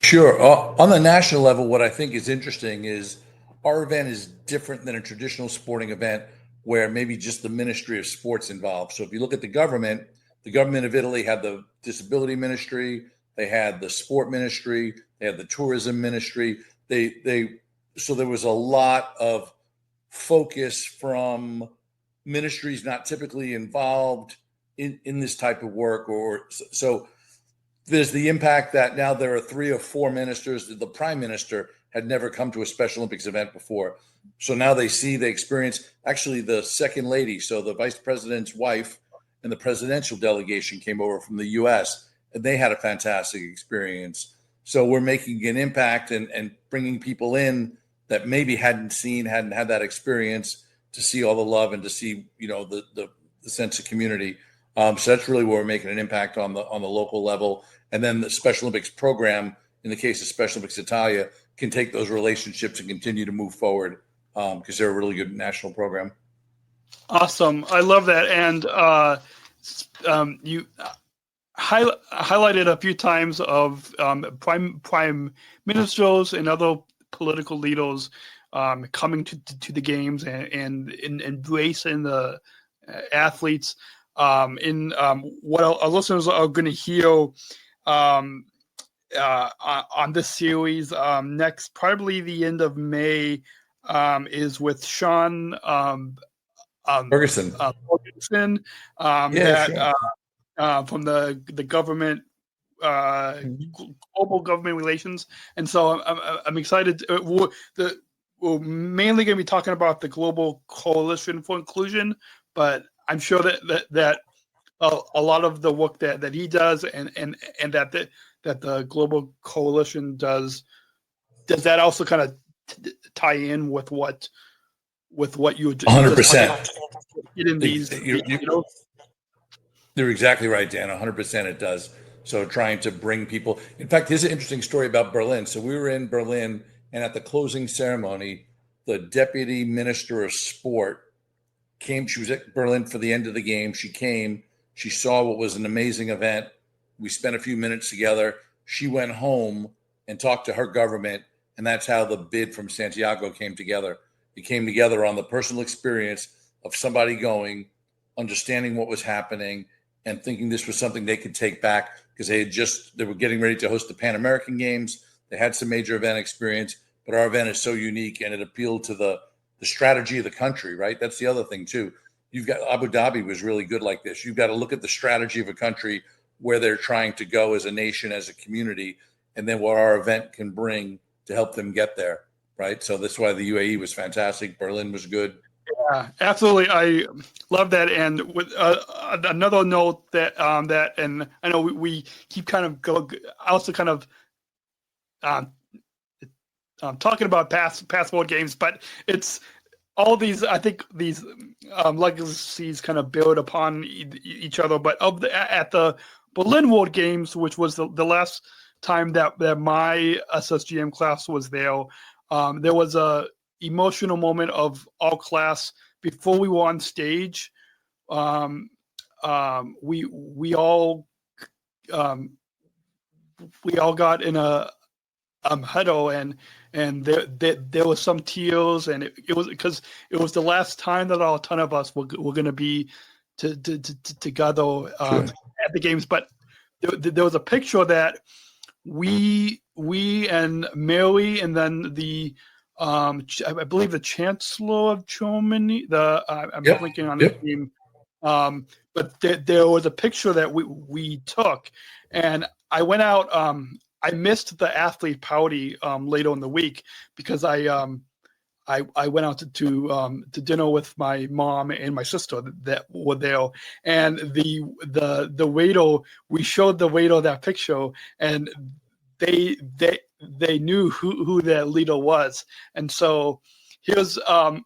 Sure. On the national level, what I think is interesting is our event is different than a traditional sporting event where maybe just the Ministry of Sports involved. So if you look at the government of Italy had the disability ministry, they had the sport ministry, they had the tourism ministry. So there was a lot of focus from ministries not typically involved in this type of work. Or so there's the impact that now there are 3 or 4 ministers. The prime minister had never come to a Special Olympics event before. So now they experience, actually the second lady, so the vice president's wife and the presidential delegation came over from the US, and they had a fantastic experience. So we're making an impact and bringing people in that maybe hadn't had that experience, to see all the love and to see, the sense of community. So that's really where we're making an impact on the local level. And then the Special Olympics program, in the case of Special Olympics Italia, can take those relationships and continue to move forward, because they're a really good national program. Awesome. I love that. And you highlighted a few times of prime ministers and other political leaders coming to the games and embracing the athletes. What our listeners are going to hear on this series next, probably the end of May, is with Sean Ferguson. Ferguson, Sure. From the government, global government relations. And so I'm excited. We're mainly going to be talking about the Global Coalition for Inclusion, but I'm sure that a lot of the work that he does and that the Global Coalition does that also kind of tie in with what you do? 100%. In these, You're exactly right, Dan. 100% it does. So trying to bring people. In fact, here's an interesting story about Berlin. So we were in Berlin, and at the closing ceremony, the deputy minister of sport came. She was at Berlin for the end of the game. She came. She saw what was an amazing event. We spent a few minutes together. She went home and talked to her government, and that's how the bid from Santiago came together. It came together on the personal experience of somebody going, understanding what was happening, and thinking this was something they could take back, because they were getting ready to host the Pan American Games. They had some major event experience, but our event is so unique and it appealed to the strategy of the country, right? That's the other thing too. You've got Abu Dhabi was really good like this. You've got to look at the strategy of a country, where they're trying to go as a nation, as a community, and then what our event can bring to help them get there, right? So that's why the UAE was fantastic. Berlin was good. Yeah, absolutely. I love that. And with another note that and I know we keep kind of also kind of talking about past world games, but it's all these. I think these legacies kind of build upon each other. But at the Berlin World Games, which was the last time that my SSGM class was there, there was a emotional moment of all class before we were on stage. We all got in a huddle, and there was some tears, and it was because it was the last time that a ton of us were going to be together at the games. But there was a picture that we and Mary, and then the I believe the Chancellor of Germany. I'm blinking on the name. But there was a picture that we took, and I went out. I missed the athlete party later in the week because I went out to dinner with my mom and my sister that were there, and the waiter, we showed the waiter that picture, and they knew who that leader was. And so here's all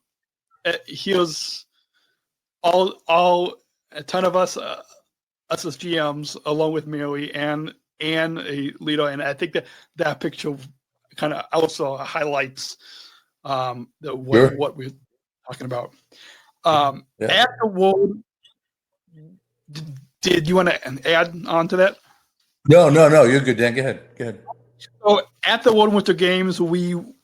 a ton of us SSGMs along with Mary and a leader, and I think that picture kind of also highlights what we're talking about. At the World, did you want to add on to that? No, you're good, Dan. Go ahead. So at the World Winter Games, we would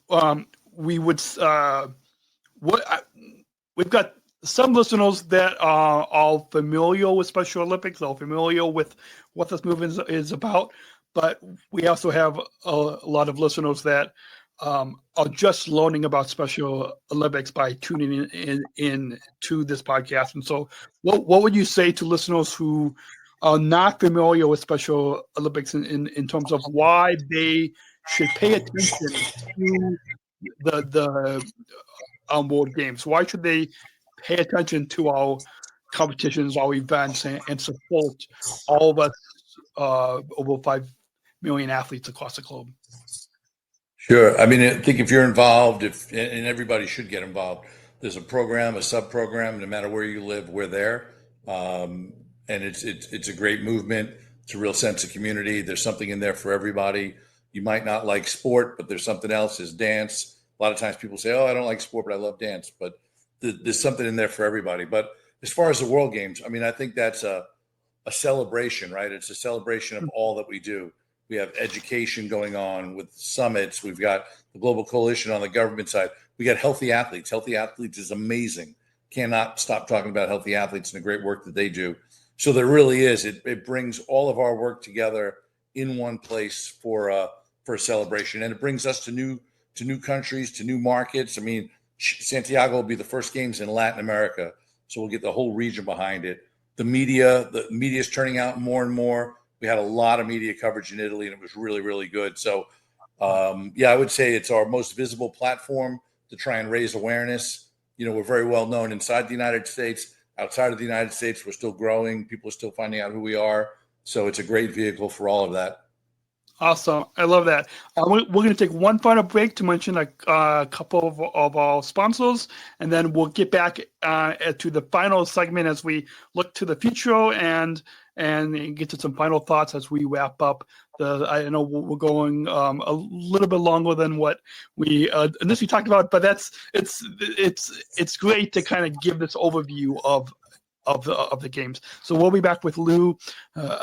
we've got some listeners that are all familiar with Special Olympics, all familiar with what this movement is about, but we also have a lot of listeners that are just learning about Special Olympics by tuning in to this podcast. And so, what would you say to listeners who are not familiar with Special Olympics in terms of why they should pay attention to the World Games? Why should they pay attention to our competitions, our events, and support all of us over 5 million athletes across the globe? Sure. I mean, I think if you're involved, and everybody should get involved, there's a program, a sub-program, no matter where you live, we're there. And it's a great movement. It's a real sense of community. There's something in there for everybody. You might not like sport, but there's something else. There's dance. A lot of times people say, "Oh, I don't like sport, but I love dance." But there's something in there for everybody. But as far as the World Games, I mean, I think that's a celebration, right? It's a celebration of all that we do. We have education going on with summits. We've got the Global Coalition on the government side. We got healthy athletes. Healthy athletes is amazing. Cannot stop talking about healthy athletes and the great work that they do. So there really is. It brings all of our work together in one place for a celebration, and it brings us to new countries, to new markets. I mean, Santiago will be the first games in Latin America, so we'll get the whole region behind it. The media is turning out more and more. We had a lot of media coverage in Italy, and it was really, really good. So, I would say it's our most visible platform to try and raise awareness. You know, we're very well known inside the United States. Outside of the United States, we're still growing. People are still finding out who we are. So it's a great vehicle for all of that. Awesome. I love that. We're going to take one final break to mention a couple of our sponsors, and then we'll get back to the final segment as we look to the future and get to some final thoughts as we wrap up. I know we're going a little bit longer than what we initially talked about, but it's great to kind of give this overview of the games. So we'll be back with Lou,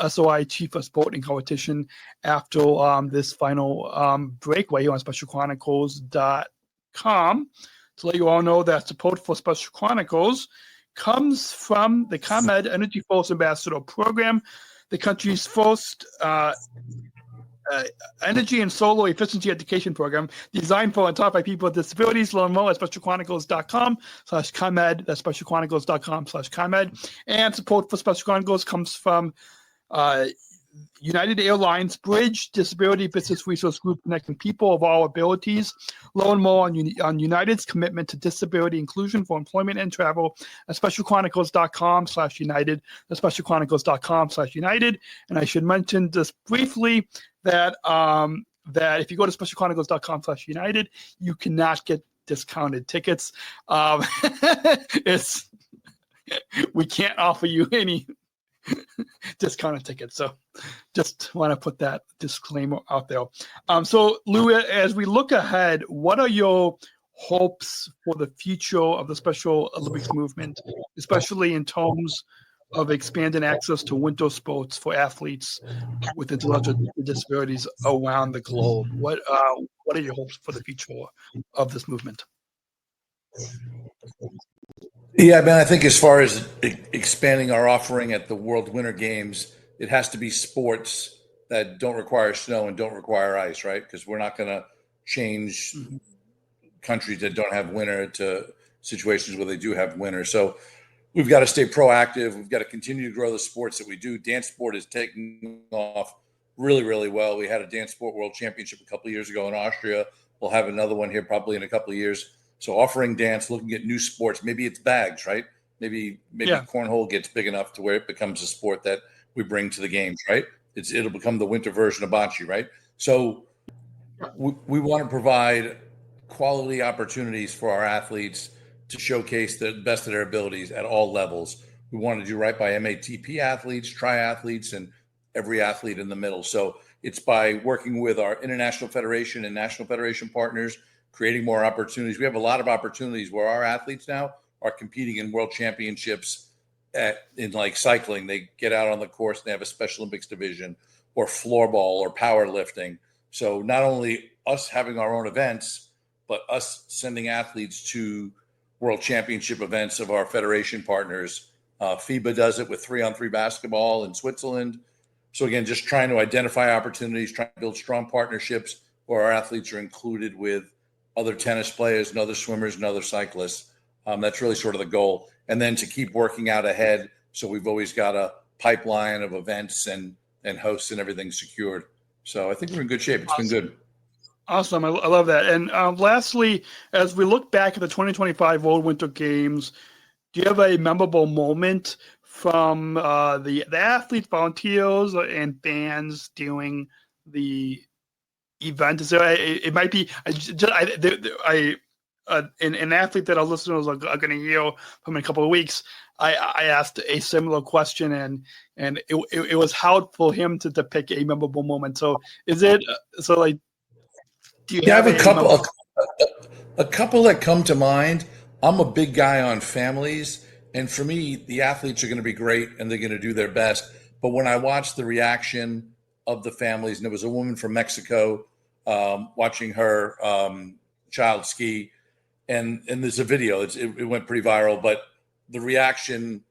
SOI Chief of Sport and Competition, after this final break right here on SpecialChronicles.com. To let you all know that support for Special Chronicles comes from the ComEd Energy Force Ambassador Program, the country's first energy and solar efficiency education program designed for and taught by people with disabilities. Learn more at specialchronicles.com/ComEd. That's specialchronicles.com/ComEd. And support for Special Chronicles comes from United Airlines Bridge Disability Business Resource Group, connecting people of all abilities. Learn more on United's commitment to disability inclusion for employment and travel at specialchronicles.com/United. That's specialchronicles.com/United. And I should mention just briefly that if you go to specialchronicles.com/United, you cannot get discounted tickets. We can't offer you any discounted tickets. So just want to put that disclaimer out there. So Lou, as we look ahead, what are your hopes for the future of the Special Olympics movement, especially in terms of expanding access to winter sports for athletes with intellectual disabilities around the globe? What are your hopes for the future of this movement? Yeah, I mean, I think as far as expanding our offering at the World Winter Games, it has to be sports that don't require snow and don't require ice, right? Because we're not going to change countries that don't have winter to situations where they do have winter. So we've got to stay proactive. We've got to continue to grow the sports that we do. Dance sport is taking off really, really well. We had a dance sport world championship a couple of years ago in Austria. We'll have another one here probably in a couple of years. So offering dance, looking at new sports. Maybe it's bags, right? Maybe cornhole gets big enough to where it becomes a sport that we bring to the games, right? It'll become the winter version of bocce, right? So we want to provide quality opportunities for our athletes to showcase the best of their abilities at all levels. We want to do right by MATP athletes, triathletes, and every athlete in the middle. So it's by working with our international federation and national federation partners, creating more opportunities. We have a lot of opportunities where our athletes now are competing in world championships in like cycling. They get out on the course and they have a Special Olympics division, or floorball or powerlifting. So not only us having our own events, but us sending athletes to world championship events of our federation partners. FIBA does it with 3-on-3 basketball in Switzerland. So again, just trying to identify opportunities, trying to build strong partnerships where our athletes are included with other tennis players and other swimmers and other cyclists. That's really sort of the goal. And then to keep working out ahead. So we've always got a pipeline of events and hosts and everything secured. So I think we're in good shape. It's been good. Awesome. I love that. And lastly, as we look back at the 2025 World Winter Games, do you have a memorable moment from the athletes, volunteers, and fans during the event? Is there, it might be an athlete that our listeners are going to hear from in a couple of weeks. I asked a similar question, and it was hard for him to pick a memorable moment. So is it so like? Do you have a couple that come to mind? I'm a big guy on families, and for me, the athletes are going to be great and they're going to do their best. But when I watched the reaction of the families, and it was a woman from Mexico watching her child ski, and there's a video. It went pretty viral, but the reaction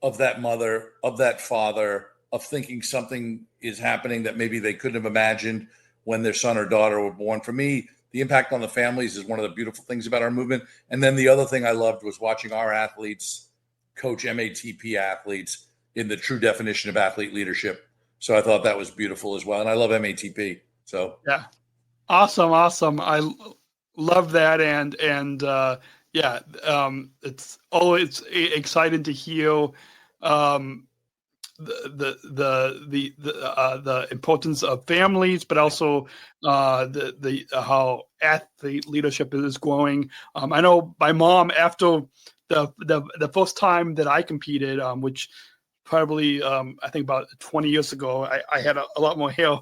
of that mother, of that father, of thinking something is happening that maybe they couldn't have imagined when their son or daughter were born. For me, the impact on the families is one of the beautiful things about our movement. And then the other thing I loved was watching our athletes coach MATP athletes in the true definition of athlete leadership. So I thought that was beautiful as well. And I love MATP. So yeah, awesome. I love that. And it's always exciting to hear the importance of families, but also the how athlete leadership is growing. I know my mom, after the first time that I competed, which probably I think about 20 years ago, I had a lot more hair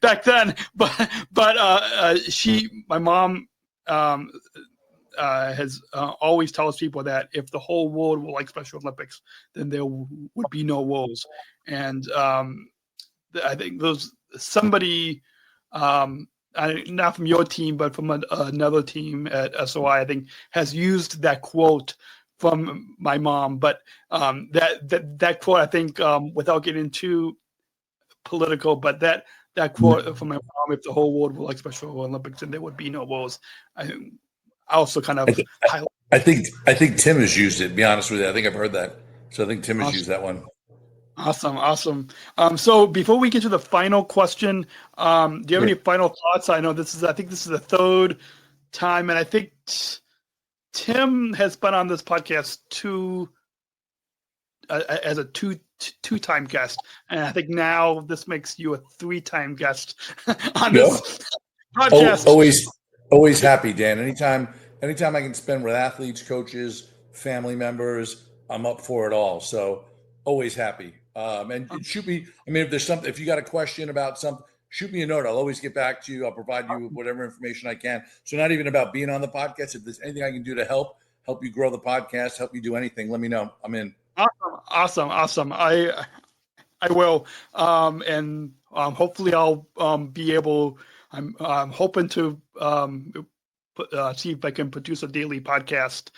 back then, but my mom has always tells people that if the whole world were like Special Olympics, then there would be no worlds. And I think there's somebody, not from your team, but from another team at SOI, I think, has used that quote from my mom. But that quote, I think, without getting too political, but that quote from my mom, if the whole world were like Special Olympics, then there would be no worlds. I also kind of I think Tim has used it, to be honest with you. I think I've heard that. So I think Tim has used that one. Awesome. So before we get to the final question, do you have any final thoughts? I know I think this is the third time, and I think Tim has been on this podcast as a two-time guest, and I think now this makes you a 3-time guest on this podcast. Always happy, Dan. Anytime I can spend with athletes, coaches, family members, I'm up for it all. So always happy. And shoot me. I mean, if there's something, if you got a question about something, shoot me a note. I'll always get back to you. I'll provide you with whatever information I can. So not even about being on the podcast. If there's anything I can do to help you grow the podcast, help you do anything, let me know. I'm in. Awesome. I will. And hopefully I'll be able. I'm hoping to see if I can produce a daily podcast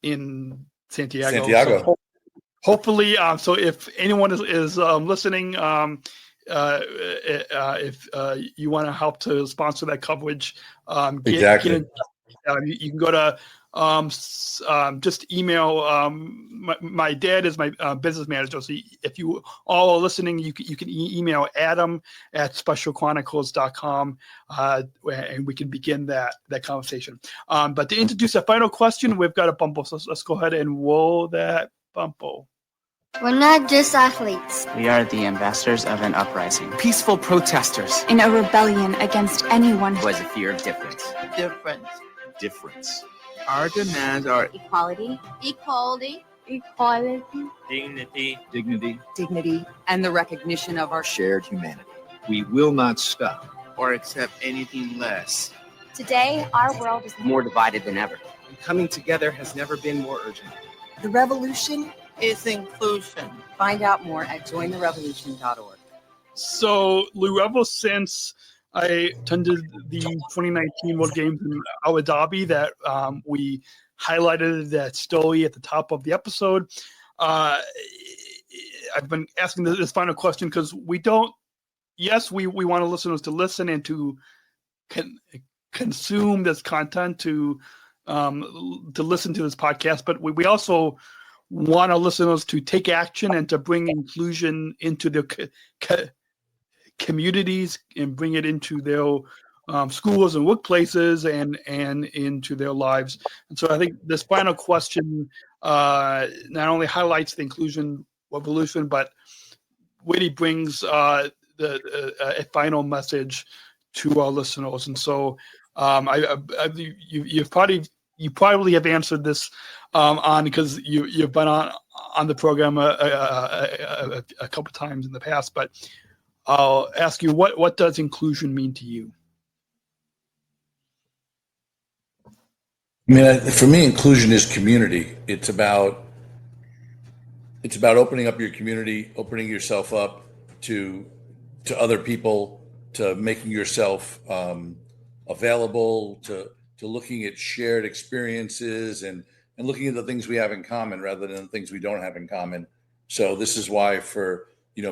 in Santiago. So hopefully, so if anyone is listening, if you want to help to sponsor that coverage, exactly. You can go to just email. My dad is my business manager. So if you all are listening, you can email adam@specialchronicles.com, and we can begin that conversation. But to introduce the final question, we've got a bumble. So let's go ahead and roll that bumble. We're not just athletes. We are the ambassadors of an uprising. Peaceful protesters. In a rebellion against anyone who has a fear of difference. Difference. Our demands are Equality. Dignity. And the recognition of our shared humanity. We will not stop or accept anything less. Today, our world is more divided than ever. And coming together has never been more urgent. The revolution is inclusion. Find out more at jointherevolution.org. So, Lou, ever since I attended the 2019 World Games in Abu Dhabi that we highlighted that story at the top of the episode. I've been asking this final question because we want listeners to listen and to consume this content, to listen to this podcast, but we also want our listeners to take action and to bring inclusion into their communities and bring it into their schools and workplaces and into their lives. And so I think this final question not only highlights the inclusion revolution, but really brings a final message to our listeners. And so you probably have answered this on because you've been on the program a couple times in the past, but I'll ask you, what does inclusion mean to you? I mean, for me, inclusion is community. It's about opening up your community, opening yourself up to other people, to making yourself available, to looking at shared experiences and looking at the things we have in common rather than the things we don't have in common. So this is why, for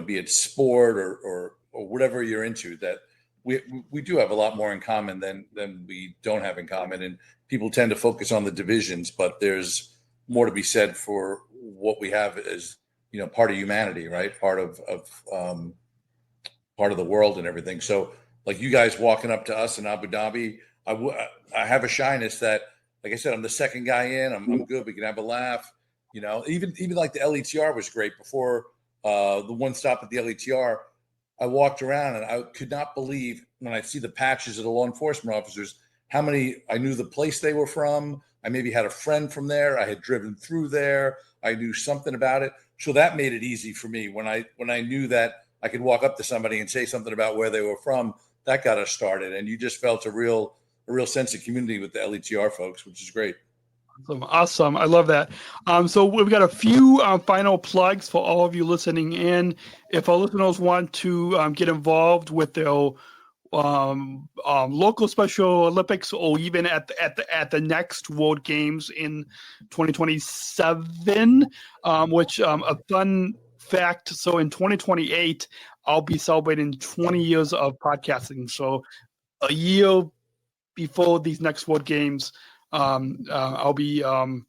be it sport or whatever you're into, that we do have a lot more in common than we don't have in common. And people tend to focus on the divisions, but there's more to be said for what we have as part of humanity, right? Part of the world and everything. So like you guys walking up to us in Abu Dhabi, I have a shyness that, like I said, I'm the second guy in. I'm good. We can have a laugh. Even like the LETR was great. Before the one stop at the LETR, I walked around and I could not believe when I see the patches of the law enforcement officers, how many I knew the place they were from. I maybe had a friend from there. I had driven through there. I knew something about it. So that made it easy for me when I knew that I could walk up to somebody and say something about where they were from. That got us started, and you just felt a real sense of community with the LETR folks, which is great. Awesome. I love that. So we've got a few final plugs for all of you listening in. If our listeners want to get involved with their local Special Olympics, or even at the next World Games in 2027, which a fun fact. So in 2028, I'll be celebrating 20 years of podcasting. So a year before these next World Games, I'll be 1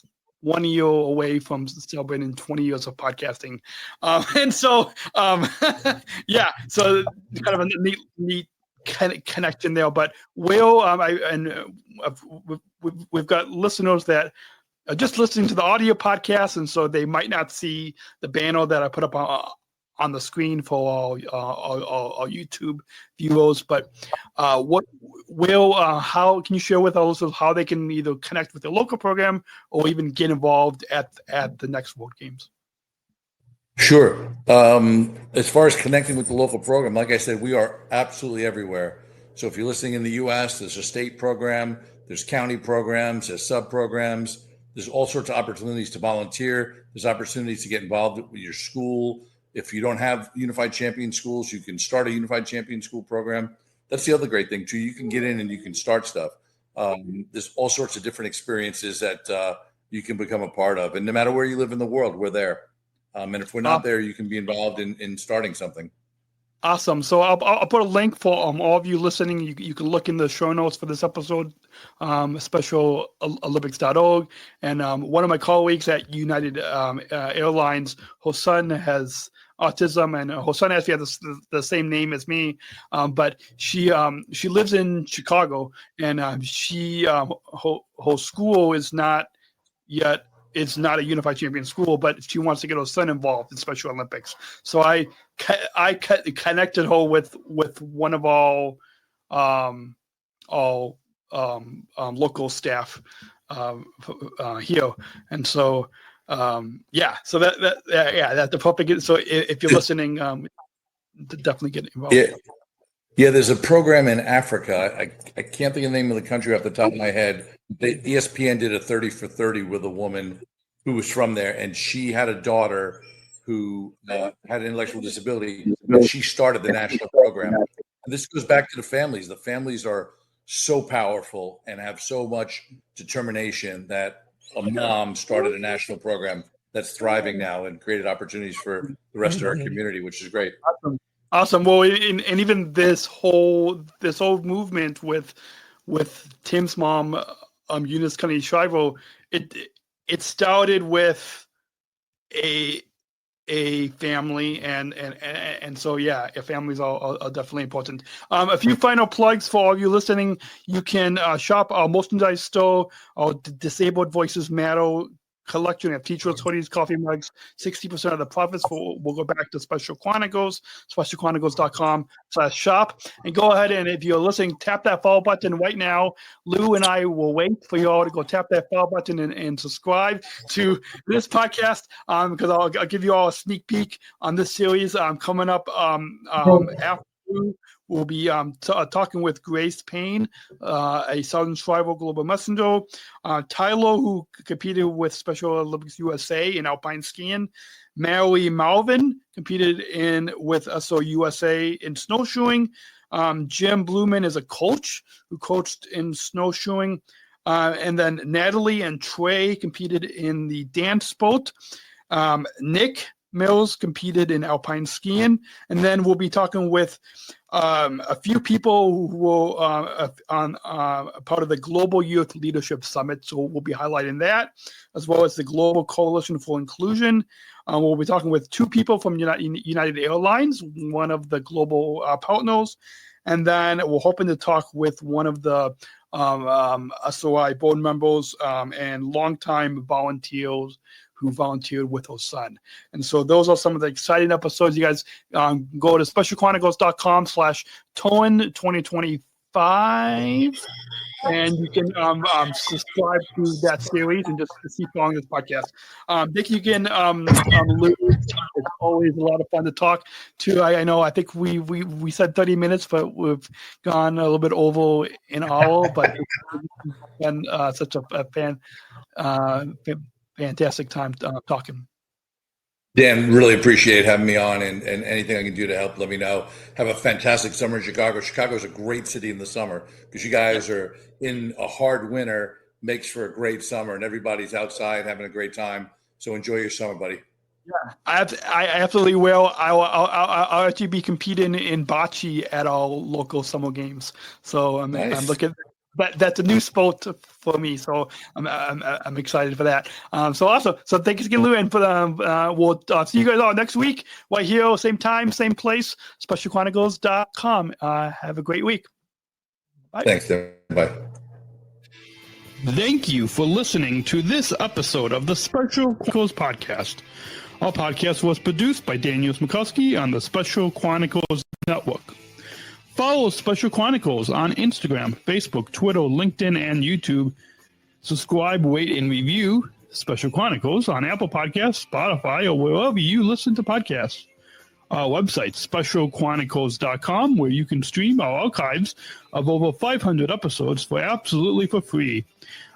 year away from celebrating 20 years of podcasting. And so, yeah, so kind of a neat connection there. But we've got listeners that are just listening to the audio podcast, and so they might not see the banner that I put up on the screen for our YouTube viewers. But how can you share with our listeners how they can either connect with the local program or even get involved at the next World Games? Sure. As far as connecting with the local program, like I said, we are absolutely everywhere. So if you're listening in the U.S., there's a state program, there's county programs, there's sub-programs, there's all sorts of opportunities to volunteer. There's opportunities to get involved with your school. If you don't have Unified Champion Schools, you can start a Unified Champion School program. That's the other great thing, too. You can get in and you can start stuff. There's all sorts of different experiences that you can become a part of. And no matter where you live in the world, we're there. And if we're not there, you can be involved in starting something. Awesome. So I'll put a link for all of you listening. You can look in the show notes for this episode, specialolympics.org. And one of my colleagues at United Airlines, her son has autism, and her son actually has the same name as me. But she lives in Chicago, and her school is not yet. It's not a Unified Champion school, but she wants to get her son involved in Special Olympics. So I connected her with one of our local staff here, and so so that's the perfect. So if you're listening, definitely get involved. Yeah, there's a program in Africa. I can't think of the name of the country off the top of my head. ESPN did a 30 for 30 with a woman who was from there, and she had a daughter who had an intellectual disability. She started the national program, And this goes back to the families. The families are so powerful and have so much determination that a mom started a national program that's thriving now and created opportunities for the rest of our community, which is great. Awesome. Well, and even this whole movement with Tim's mom, Eunice Cunny Shriver, it started with a family, and so yeah, families are definitely important. A few final plugs for all you listening. You can shop our merchandise store, our Disabled Voices Matter collection of t-shirts, hoodies, coffee mugs. 60% of the profits will go back to Special Chronicles, specialchronicles.com/shop. And go ahead, and if you're listening, tap that follow button right now. Lou and I will wait for you all to go tap that follow button and subscribe to this podcast, because I'll give you all a sneak peek on this series coming up after. We'll be talking with Grace Payne, a Southern Tribal Global Messenger, Tyler, who competed with Special Olympics USA in alpine skiing, Mary Malvin competed with SO USA in snowshoeing, Jim Blumen is a coach who coached in snowshoeing, and then Natalie and Trey competed in the dance sport, Nick Mills competed in alpine skiing, and then we'll be talking with a few people who will on part of the Global Youth Leadership Summit. So we'll be highlighting that, as well as the Global Coalition for Inclusion. We'll be talking with two people from United Airlines, one of the global partners, and then we're hoping to talk with one of the SOI board members and longtime volunteers who volunteered with her son. And so those are some of the exciting episodes. You guys go to specialchronicles.com/Turin2025, and you can subscribe to that series and just keep following this podcast. Thank you again, Lou. It's always a lot of fun to talk to. I know, I think we said 30 minutes, but we've gone a little bit over an hour, but it's been such a fantastic time talking. Dan, really appreciate having me on, and anything I can do to help, let me know. Have a fantastic summer in Chicago. Chicago is a great city in the summer because you guys are in a hard winter, makes for a great summer, and everybody's outside having a great time. So enjoy your summer, buddy. Yeah, I absolutely will. I'll actually be competing in bocce at our local summer games. So I'm looking. But that's a new sport for me, so I'm excited for that. So awesome. So thanks again, Lou, and for we'll see you guys all next week, right here, same time, same place, specialchronicles.com. Have a great week. Bye. Thanks, Dan. Bye. Thank you for listening to this episode of the Special Chronicles Podcast. Our podcast was produced by Daniel Smrokowski on the Special Chronicles Network. Follow Special Chronicles on Instagram, Facebook, Twitter, LinkedIn, and YouTube. Subscribe, rate, and review Special Chronicles on Apple Podcasts, Spotify, or wherever you listen to podcasts. Our website, specialchronicles.com, where you can stream our archives of over 500 episodes absolutely for free.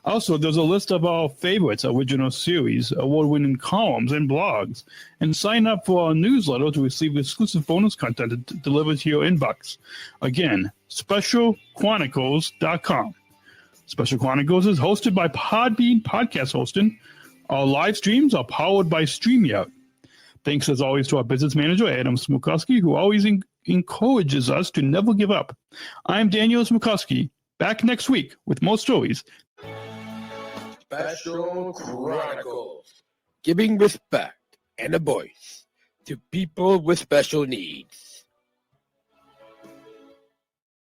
Also, there's a list of our favorites, original series, award-winning columns, and blogs. And sign up for our newsletter to receive exclusive bonus content delivered to your inbox. Again, specialchronicles.com. Special Chronicles is hosted by Podbean Podcast Hosting. Our live streams are powered by StreamYard. Thanks, as always, to our business manager, Adam Smrokowski, who always encourages us to never give up. I'm Daniel Smrokowski, back next week with more stories. Special Chronicles, giving respect and a voice to people with special needs.